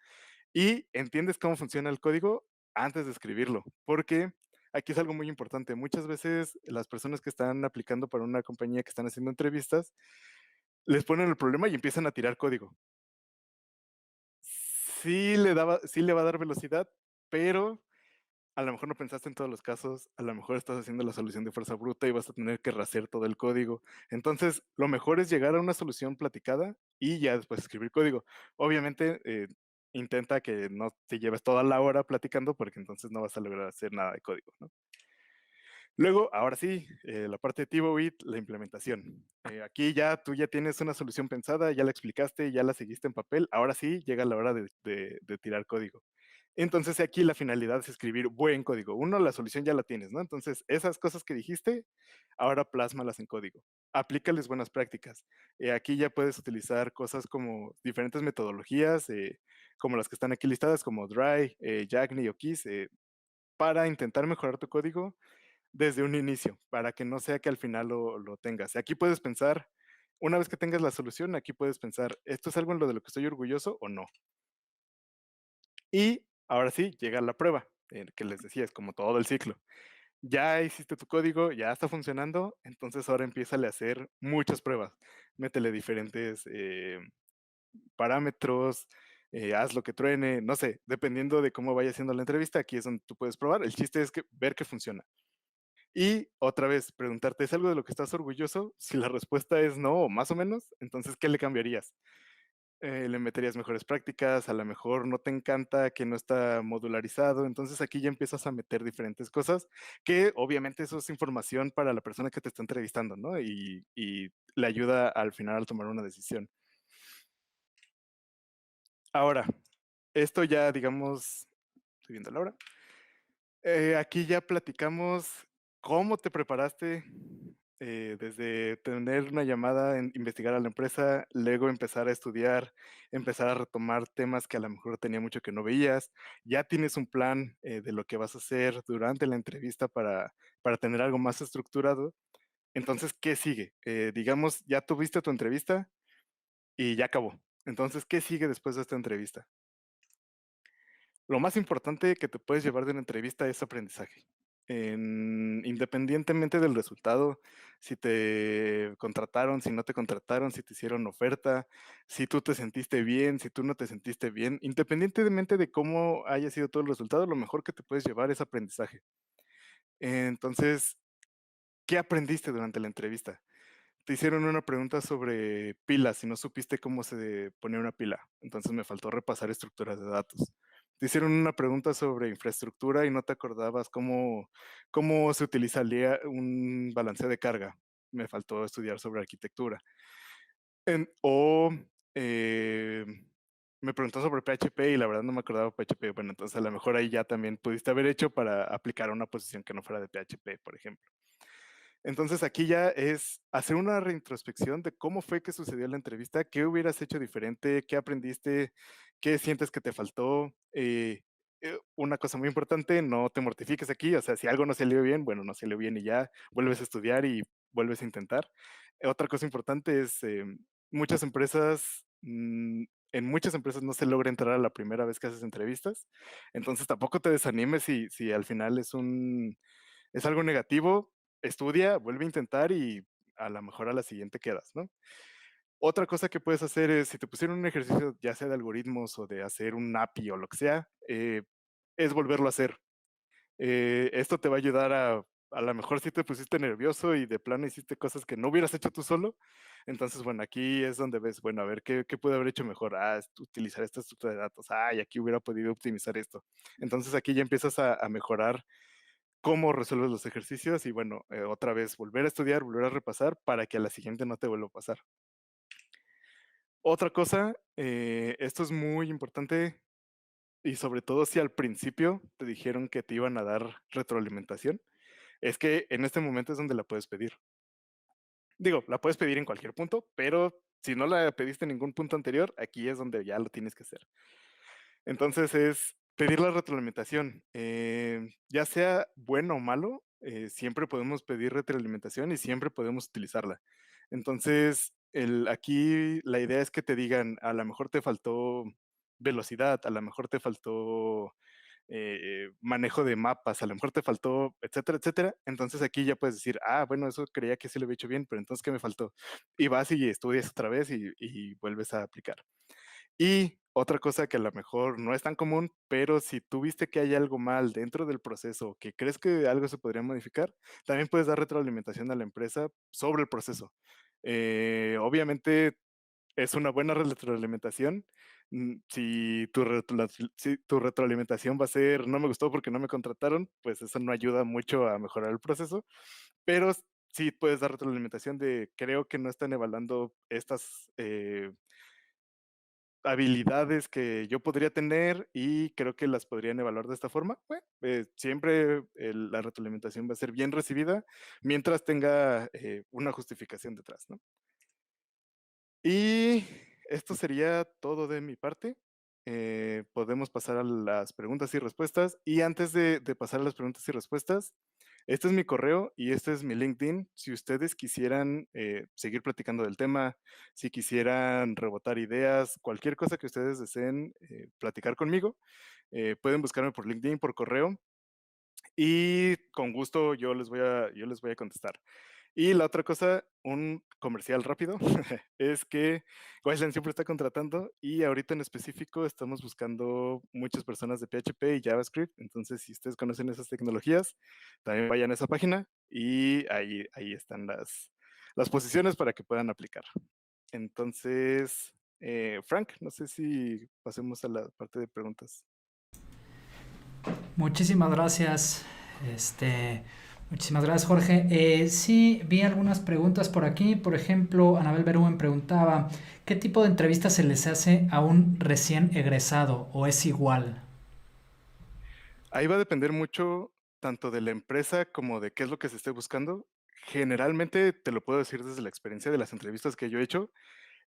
y entiendes cómo funciona el código antes de escribirlo, porque aquí es algo muy importante. Muchas veces las personas que están aplicando para una compañía que están haciendo entrevistas, les ponen el problema y empiezan a tirar código. Sí le va a dar velocidad, pero a lo mejor no pensaste en todos los casos, a lo mejor estás haciendo la solución de fuerza bruta y vas a tener que rehacer todo el código. Entonces, lo mejor es llegar a una solución platicada y ya después escribir código. Obviamente, intenta que no te lleves toda la hora platicando porque entonces no vas a lograr hacer nada de código, ¿no? Luego, ahora sí, la parte de Tiboit, la implementación. Aquí ya tú ya tienes una solución pensada, ya la explicaste, ya la seguiste en papel, ahora sí llega la hora de tirar código. Entonces aquí la finalidad es escribir buen código. Uno, la solución ya la tienes, ¿no? Entonces esas cosas que dijiste, ahora plásmalas en código. Aplícales buenas prácticas. Aquí ya puedes utilizar cosas como diferentes metodologías, como las que están aquí listadas, como Dry, Jagni o Kiss, para intentar mejorar tu código desde un inicio, para que no sea que al final lo tengas. Aquí puedes pensar, una vez que tengas la solución, aquí puedes pensar, ¿esto es algo en lo de lo que estoy orgulloso o no? Y ahora sí, llega la prueba, que les decía, es como todo el ciclo. Ya hiciste tu código, ya está funcionando, entonces ahora empiézale a hacer muchas pruebas. Métele diferentes parámetros, haz lo que truene, no sé, dependiendo de cómo vaya haciendo la entrevista, aquí es donde tú puedes probar. El chiste es que ver que funciona. Y otra vez, preguntarte, ¿es algo de lo que estás orgulloso? Si la respuesta es no o más o menos, entonces, ¿qué le cambiarías? Le meterías mejores prácticas, a lo mejor no te encanta que no está modularizado, entonces aquí ya empiezas a meter diferentes cosas, que obviamente eso es información para la persona que te está entrevistando, ¿no? Y le ayuda al final a tomar una decisión. Ahora, esto ya, digamos, estoy viendo la hora. Aquí ya platicamos cómo te preparaste, desde tener una llamada, investigar a la empresa, luego empezar a estudiar, empezar a retomar temas que a lo mejor tenía mucho que no veías. Ya tienes un plan de lo que vas a hacer durante la entrevista para tener algo más estructurado. Entonces, ¿qué sigue? Digamos, ya tuviste tu entrevista y ya acabó. Entonces, ¿qué sigue después de esta entrevista? Lo más importante que te puedes llevar de una entrevista es aprendizaje. Independientemente del resultado, si te contrataron, si no te contrataron, si te hicieron oferta, si tú te sentiste bien, si tú no te sentiste bien, independientemente de cómo haya sido todo el resultado, lo mejor que te puedes llevar es aprendizaje. Entonces, ¿qué aprendiste durante la entrevista? Te hicieron una pregunta sobre pilas y no supiste cómo se ponía una pila. Entonces me faltó repasar estructuras de datos. Te hicieron una pregunta sobre infraestructura y no te acordabas cómo se utilizaría un balanceo de carga. Me faltó estudiar sobre arquitectura. O me preguntó sobre PHP y la verdad no me acordaba PHP. Bueno, entonces a lo mejor ahí ya también pudiste haber hecho para aplicar a una posición que no fuera de PHP, por ejemplo. Entonces aquí ya es hacer una reintrospección de cómo fue que sucedió la entrevista, qué hubieras hecho diferente, qué aprendiste, qué sientes que te faltó. Una cosa muy importante, no te mortifiques aquí, o sea, si algo no salió bien, bueno, no salió bien y ya, vuelves a estudiar y vuelves a intentar. Otra cosa importante es, muchas empresas, en muchas empresas no se logra entrar a la primera vez que haces entrevistas, entonces tampoco te desanimes si al final es algo negativo, estudia, vuelve a intentar y a lo mejor a la siguiente quedas, ¿no? Otra cosa que puedes hacer es, si te pusieron un ejercicio, ya sea de algoritmos o de hacer un API o lo que sea, es volverlo a hacer. Esto te va a ayudar a lo mejor si te pusiste nervioso y de plano hiciste cosas que no hubieras hecho tú solo. Entonces, bueno, aquí es donde ves, bueno, a ver, ¿qué pude haber hecho mejor? Utilizar esta estructura de datos. Y aquí hubiera podido optimizar esto. Entonces, aquí ya empiezas a mejorar cómo resuelves los ejercicios y bueno, otra vez volver a estudiar, volver a repasar para que a la siguiente no te vuelva a pasar. Otra cosa, esto es muy importante y sobre todo si al principio te dijeron que te iban a dar retroalimentación, es que en este momento es donde la puedes pedir. Digo, la puedes pedir en cualquier punto, pero si no la pediste en ningún punto anterior, aquí es donde ya lo tienes que hacer. Entonces es pedir la retroalimentación, ya sea bueno o malo, siempre podemos pedir retroalimentación y siempre podemos utilizarla. Entonces, aquí la idea es que te digan, a lo mejor te faltó velocidad, a lo mejor te faltó manejo de mapas, a lo mejor te faltó, etcétera, etcétera. Entonces aquí ya puedes decir, bueno, eso creía que sí lo había hecho bien, pero entonces, ¿qué me faltó? Y vas y estudias otra vez y vuelves a aplicar. Y otra cosa que a lo mejor no es tan común, pero si tú viste que hay algo mal dentro del proceso, que crees que algo se podría modificar, también puedes dar retroalimentación a la empresa sobre el proceso. Obviamente es una buena retroalimentación. Si tu retroalimentación va a ser no me gustó porque no me contrataron, pues eso no ayuda mucho a mejorar el proceso, pero sí puedes dar retroalimentación de creo que no están evaluando estas habilidades que yo podría tener y creo que las podrían evaluar de esta forma. Bueno, siempre la retroalimentación va a ser bien recibida mientras tenga una justificación detrás, ¿no? Y esto sería todo de mi parte. Podemos pasar a las preguntas y respuestas. Y antes de pasar a las preguntas y respuestas, este es mi correo y este es mi LinkedIn. Si ustedes quisieran seguir platicando del tema, si quisieran rebotar ideas, cualquier cosa que ustedes deseen platicar conmigo, pueden buscarme por LinkedIn, por correo y con gusto yo les voy a contestar. Y la otra cosa, un comercial rápido, es que Westland siempre está contratando y ahorita en específico estamos buscando muchas personas de PHP y JavaScript. Entonces, si ustedes conocen esas tecnologías, también vayan a esa página y ahí están las posiciones para que puedan aplicar. Entonces, Frank, no sé si pasemos a la parte de preguntas. Muchísimas gracias. Muchísimas gracias, Jorge. Sí, vi algunas preguntas por aquí. Por ejemplo, Anabel Berúen preguntaba, ¿qué tipo de entrevista se les hace a un recién egresado o es igual? Ahí va a depender mucho tanto de la empresa como de qué es lo que se esté buscando. Generalmente, te lo puedo decir desde la experiencia de las entrevistas que yo he hecho,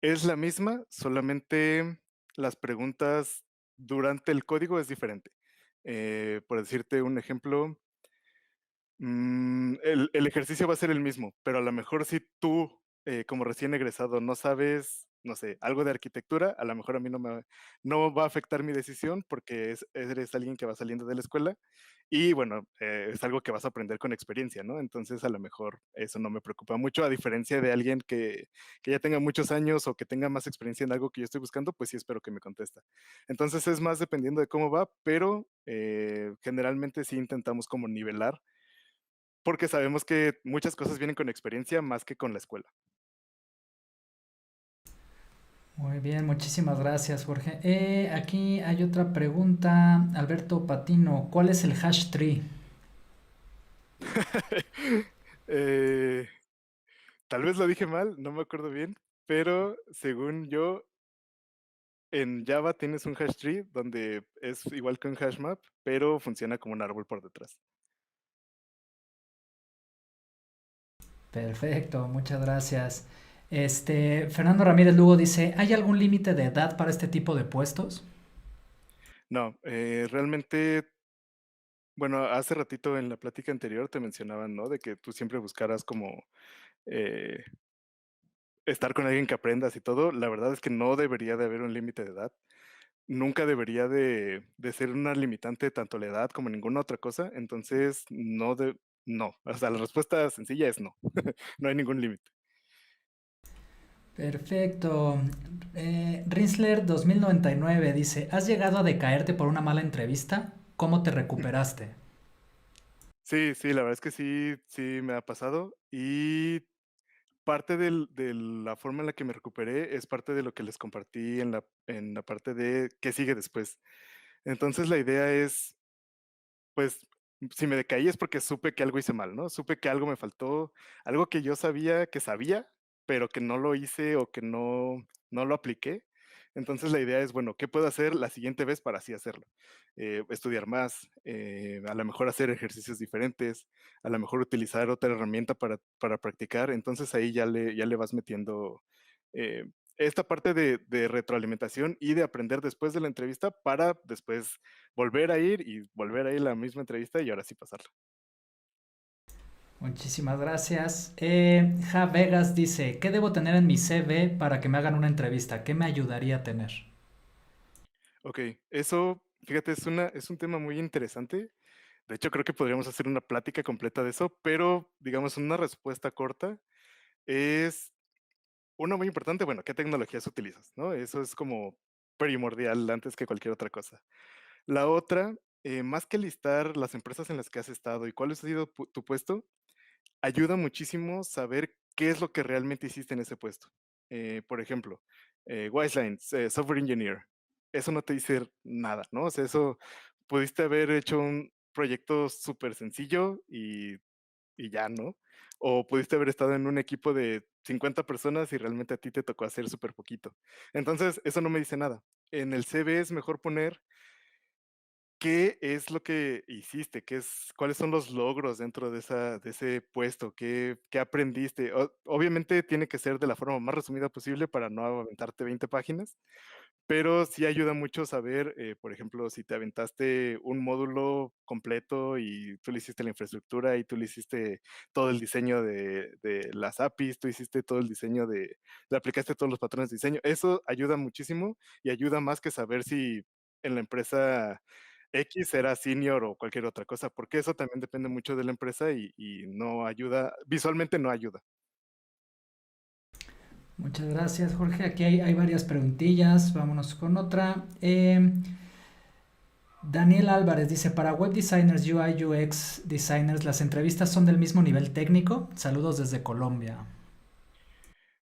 es la misma, solamente las preguntas durante el código es diferente. Por decirte un ejemplo, el ejercicio va a ser el mismo, pero a lo mejor si tú, como recién egresado, no sabes, no sé, algo de arquitectura, a lo mejor a mí no va a afectar mi decisión porque eres alguien que va saliendo de la escuela y bueno, es algo que vas a aprender con experiencia, ¿no? Entonces a lo mejor eso no me preocupa mucho, a diferencia de alguien que ya tenga muchos años o que tenga más experiencia en algo que yo estoy buscando, pues sí espero que me contesta. Entonces es más dependiendo de cómo va, pero generalmente sí intentamos como nivelar porque sabemos que muchas cosas vienen con experiencia más que con la escuela. Muy bien, muchísimas gracias, Jorge. Aquí hay otra pregunta. Alberto Patino, ¿cuál es el hash tree? Eh, Tal vez lo dije mal, no me acuerdo bien, pero según yo, en Java tienes un hash tree donde es igual que un hash map, pero funciona como un árbol por detrás. Perfecto, muchas gracias. Fernando Ramírez Lugo dice, ¿hay algún límite de edad para este tipo de puestos? No, realmente, bueno, hace ratito en la plática anterior te mencionaban, ¿no? De que tú siempre buscaras como eh, estar con alguien que aprendas y todo. La verdad es que no debería de haber un límite de edad. Nunca debería de ser una limitante tanto la edad como ninguna otra cosa. Entonces, no. O sea, la respuesta sencilla es no. No hay ningún límite. Perfecto. Rinsler 2099 dice, ¿has llegado a decaerte por una mala entrevista? ¿Cómo te recuperaste? Sí, sí, la verdad es que sí, sí me ha pasado. Y parte de la forma en la que me recuperé es parte de lo que les compartí en la parte de qué sigue después. Entonces la idea es, pues, si me decaí es porque supe que algo hice mal, ¿no? Supe que algo me faltó, algo que yo sabía que sabía, pero que no lo hice o que no lo apliqué. Entonces la idea es, bueno, ¿qué puedo hacer la siguiente vez para así hacerlo? Estudiar más, a lo mejor hacer ejercicios diferentes, a lo mejor utilizar otra herramienta para practicar. Entonces ahí ya le vas metiendo eh, esta parte de retroalimentación y de aprender después de la entrevista para después volver a ir y volver a ir a la misma entrevista y ahora sí pasarla. Muchísimas gracias. Ja Vegas dice, ¿qué debo tener en mi CV para que me hagan una entrevista? ¿Qué me ayudaría a tener? Ok, eso, fíjate, es un tema muy interesante. De hecho, creo que podríamos hacer una plática completa de eso, pero digamos, una respuesta corta es una muy importante, bueno, ¿qué tecnologías utilizas? ¿No? Eso es como primordial antes que cualquier otra cosa. La otra, más que listar las empresas en las que has estado y cuál ha sido tu puesto, ayuda muchísimo saber qué es lo que realmente hiciste en ese puesto. Por ejemplo, Wiseline, Software Engineer. Eso no te dice nada, ¿no? O sea, eso pudiste haber hecho un proyecto súper sencillo y ya, ¿no? O pudiste haber estado en un equipo de 50 personas y realmente a ti te tocó hacer súper poquito. Entonces, eso no me dice nada. En el CV es mejor poner ¿qué es lo que hiciste? ¿Cuáles son los logros dentro de ese puesto? ¿Qué aprendiste? Obviamente tiene que ser de la forma más resumida posible para no aventarte 20 páginas, pero sí ayuda mucho saber, por ejemplo, si te aventaste un módulo completo y tú le hiciste la infraestructura y tú le hiciste todo el diseño de las APIs, tú hiciste todo el diseño le aplicaste todos los patrones de diseño. Eso ayuda muchísimo y ayuda más que saber si en la empresa X era senior o cualquier otra cosa, porque eso también depende mucho de la empresa y no ayuda, visualmente no ayuda. Muchas gracias, Jorge. Aquí hay varias preguntillas. Vámonos con otra. Daniel Álvarez dice, para web designers, UI, UX designers, ¿las entrevistas son del mismo nivel técnico? Saludos desde Colombia.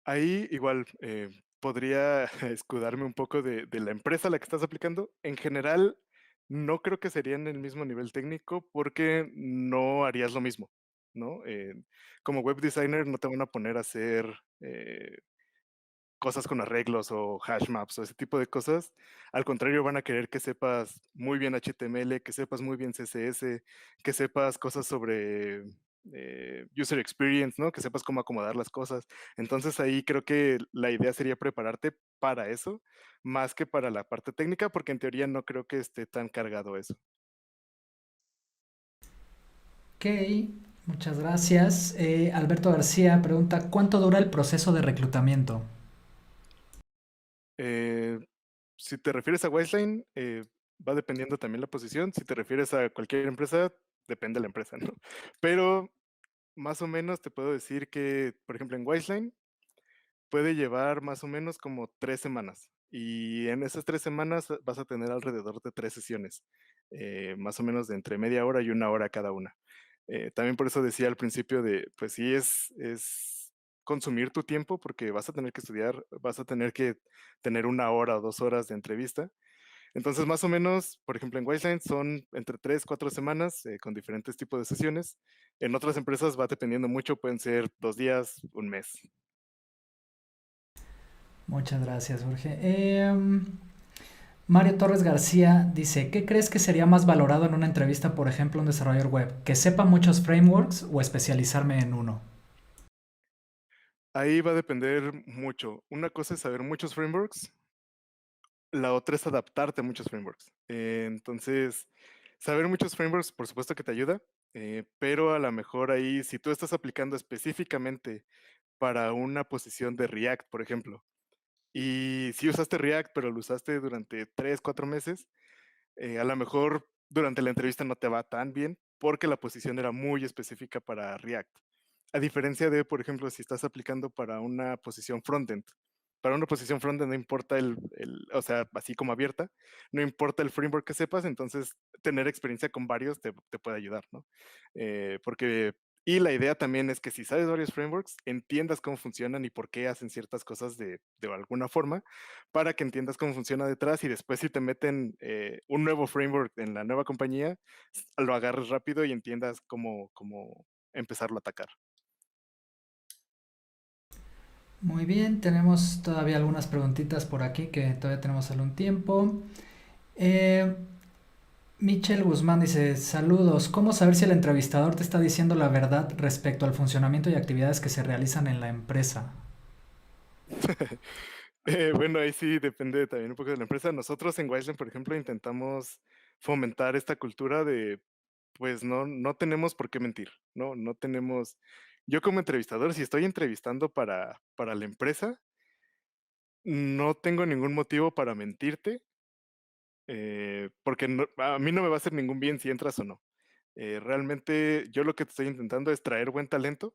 Ahí igual podría escudarme un poco de la empresa a la que estás aplicando. En general, no creo que serían el mismo nivel técnico porque no harías lo mismo, ¿no? Como web designer no te van a poner a hacer cosas con arreglos o hash maps o ese tipo de cosas. Al contrario, van a querer que sepas muy bien HTML, que sepas muy bien CSS, que sepas cosas sobre user experience, ¿no? Que sepas cómo acomodar las cosas. Entonces ahí creo que la idea sería prepararte para eso, más que para la parte técnica, porque en teoría no creo que esté tan cargado eso. Ok, muchas gracias. Alberto García pregunta, ¿cuánto dura el proceso de reclutamiento? Eh, si te refieres a Wiseline, va dependiendo también la posición. Si te refieres a cualquier empresa, depende de la empresa, ¿no? Pero más o menos te puedo decir que, por ejemplo, en Wiseline puede llevar más o menos como 3 semanas. Y en esas 3 semanas vas a tener alrededor de 3 sesiones, más o menos de entre media hora y una hora cada una. También por eso decía al principio de, pues sí, es consumir tu tiempo porque vas a tener que estudiar, vas a tener que tener 1 hora o 2 horas de entrevista. Entonces, más o menos, por ejemplo, en Wiseline son entre 3, 4 semanas con diferentes tipos de sesiones. En otras empresas va dependiendo mucho, pueden ser 2 días, un mes. Muchas gracias, Jorge. Mario Torres García dice, ¿qué crees que sería más valorado en una entrevista, por ejemplo, un desarrollador web? ¿Que sepa muchos frameworks o especializarme en uno? Ahí va a depender mucho. Una cosa es saber muchos frameworks, la otra es adaptarte a muchos frameworks. Entonces, saber muchos frameworks, por supuesto que te ayuda, pero a lo mejor ahí, si tú estás aplicando específicamente para una posición de React, por ejemplo, y si usaste React, pero lo usaste durante 3, 4 meses, a lo mejor durante la entrevista no te va tan bien porque la posición era muy específica para React. A diferencia de, por ejemplo, si estás aplicando para una posición frontend. Para una posición frontend no importa o sea, así como abierta, no importa el framework que sepas, entonces tener experiencia con varios te puede ayudar, ¿no? Porque y la idea también es que si sabes varios frameworks, entiendas cómo funcionan y por qué hacen ciertas cosas de alguna forma, para que entiendas cómo funciona detrás y después si te meten un nuevo framework en la nueva compañía, lo agarres rápido y entiendas cómo empezarlo a atacar. Muy bien, tenemos todavía algunas preguntitas por aquí que todavía tenemos algún tiempo. Eh, Michelle Guzmán dice, saludos, ¿cómo saber si el entrevistador te está diciendo la verdad respecto al funcionamiento y actividades que se realizan en la empresa? Bueno, ahí sí depende también un poco de la empresa. Nosotros en Wiseland, por ejemplo, intentamos fomentar esta cultura de, pues no tenemos por qué mentir, ¿no? No tenemos, yo como entrevistador, si estoy entrevistando para la empresa, no tengo ningún motivo para mentirte, porque a mí no me va a hacer ningún bien si entras o no. Realmente yo lo que te estoy intentando es traer buen talento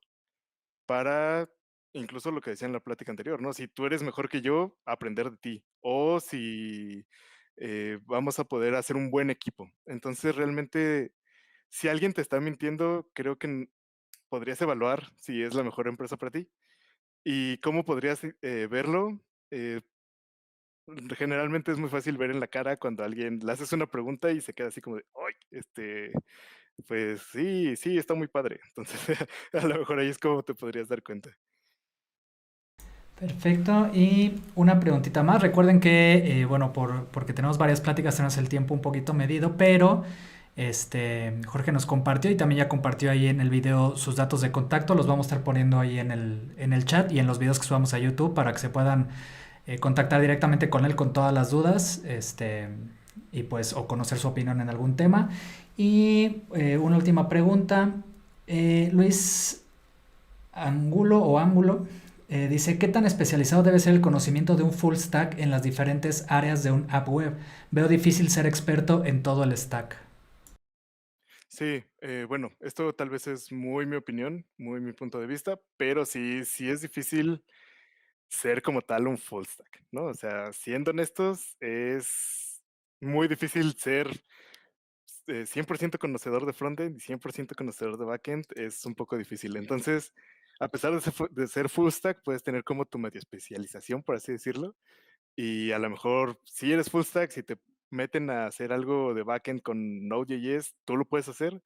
para incluso lo que decía en la plática anterior, ¿no? Si tú eres mejor que yo, aprender de ti. O si vamos a poder hacer un buen equipo. Entonces, realmente, si alguien te está mintiendo, creo que podrías evaluar si es la mejor empresa para ti. ¿Y cómo podrías verlo? Eh, Generalmente es muy fácil ver en la cara cuando a alguien le haces una pregunta y se queda así como de, ¡ay! Pues sí, sí, está muy padre. Entonces, a lo mejor ahí es como te podrías dar cuenta. Perfecto. Y una preguntita más. Recuerden que, bueno, porque tenemos varias pláticas, tenemos el tiempo un poquito medido, pero Jorge nos compartió y también ya compartió ahí en el video sus datos de contacto. Los vamos a estar poniendo ahí en el chat y en los videos que subamos a YouTube para que se puedan contactar directamente con él con todas las dudas, y pues, o conocer su opinión en algún tema. Y una última pregunta. Luis Angulo o Ángulo dice, ¿qué tan especializado debe ser el conocimiento de un full stack en las diferentes áreas de un app web? Veo difícil ser experto en todo el stack. Sí, bueno, esto tal vez es muy mi opinión, muy mi punto de vista, pero sí es difícil ser como tal un full stack, ¿no? O sea, siendo honestos, es muy difícil ser 100% conocedor de frontend y 100% conocedor de backend, es un poco difícil. Entonces, a pesar de ser full stack, puedes tener como tu medio especialización, por así decirlo, y a lo mejor si eres full stack, si te meten a hacer algo de backend con Node.js, tú lo puedes hacer,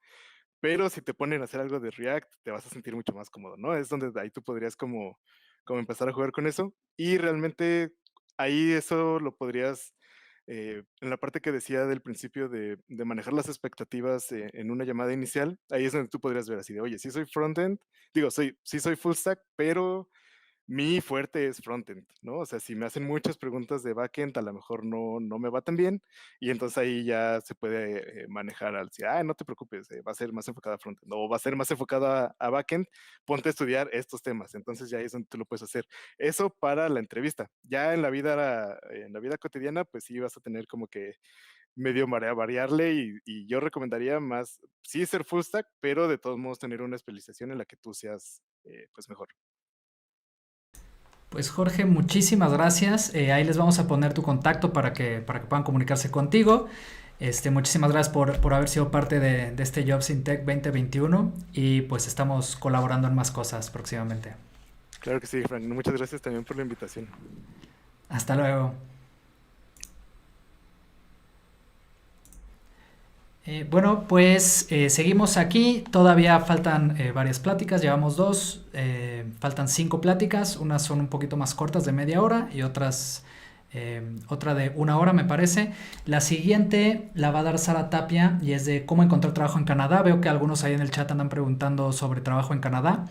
pero si te ponen a hacer algo de React, te vas a sentir mucho más cómodo, ¿no? Es donde ahí tú podrías como empezar a jugar con eso. Y realmente ahí eso lo podrías, en la parte que decía del principio de manejar las expectativas en una llamada inicial, ahí es donde tú podrías ver así de, oye, sí soy frontend, digo, sí soy full stack, pero mi fuerte es frontend, ¿no? O sea, si me hacen muchas preguntas de backend, a lo mejor no me va tan bien y entonces ahí ya se puede manejar al decir, no te preocupes, va a ser más enfocada a frontend o va a ser más enfocada a backend, ponte a estudiar estos temas. Entonces ya ahí es donde tú lo puedes hacer. Eso para la entrevista. Ya en la vida cotidiana, pues sí vas a tener como que medio variarle y yo recomendaría más, sí ser full stack, pero de todos modos tener una especialización en la que tú seas pues mejor. Pues Jorge, muchísimas gracias. Ahí les vamos a poner tu contacto para que puedan comunicarse contigo. Muchísimas gracias por haber sido parte de este Jobs in Tech 2021 y pues estamos colaborando en más cosas próximamente. Claro que sí, Frank. Muchas gracias también por la invitación. Hasta luego. Bueno, pues seguimos aquí. Todavía faltan varias pláticas. Llevamos dos. Faltan 5 pláticas. Unas son un poquito más cortas de media hora y otra de 1 hora me parece. La siguiente la va a dar Sara Tapia y es de cómo encontrar trabajo en Canadá. Veo que algunos ahí en el chat andan preguntando sobre trabajo en Canadá.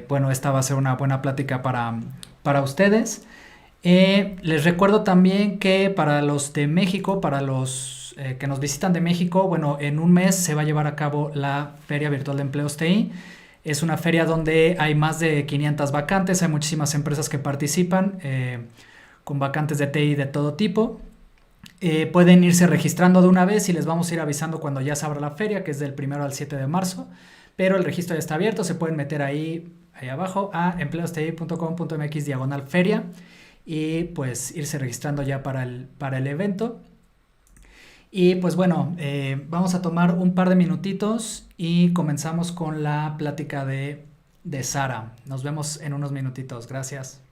Bueno, esta va a ser una buena plática para ustedes. Les recuerdo también que para los de México, para los que nos visitan de México, bueno, en un mes se va a llevar a cabo la Feria Virtual de Empleos TI. Es una feria donde hay más de 500 vacantes, hay muchísimas empresas que participan con vacantes de TI de todo tipo. Pueden irse registrando de una vez y les vamos a ir avisando cuando ya se abra la feria, que es del 1 al 7 de marzo. Pero el registro ya está abierto, se pueden meter ahí abajo a empleosti.com.mx/feria y pues irse registrando ya para el evento. Y pues bueno, vamos a tomar un par de minutitos y comenzamos con la plática de Sara. Nos vemos en unos minutitos. Gracias.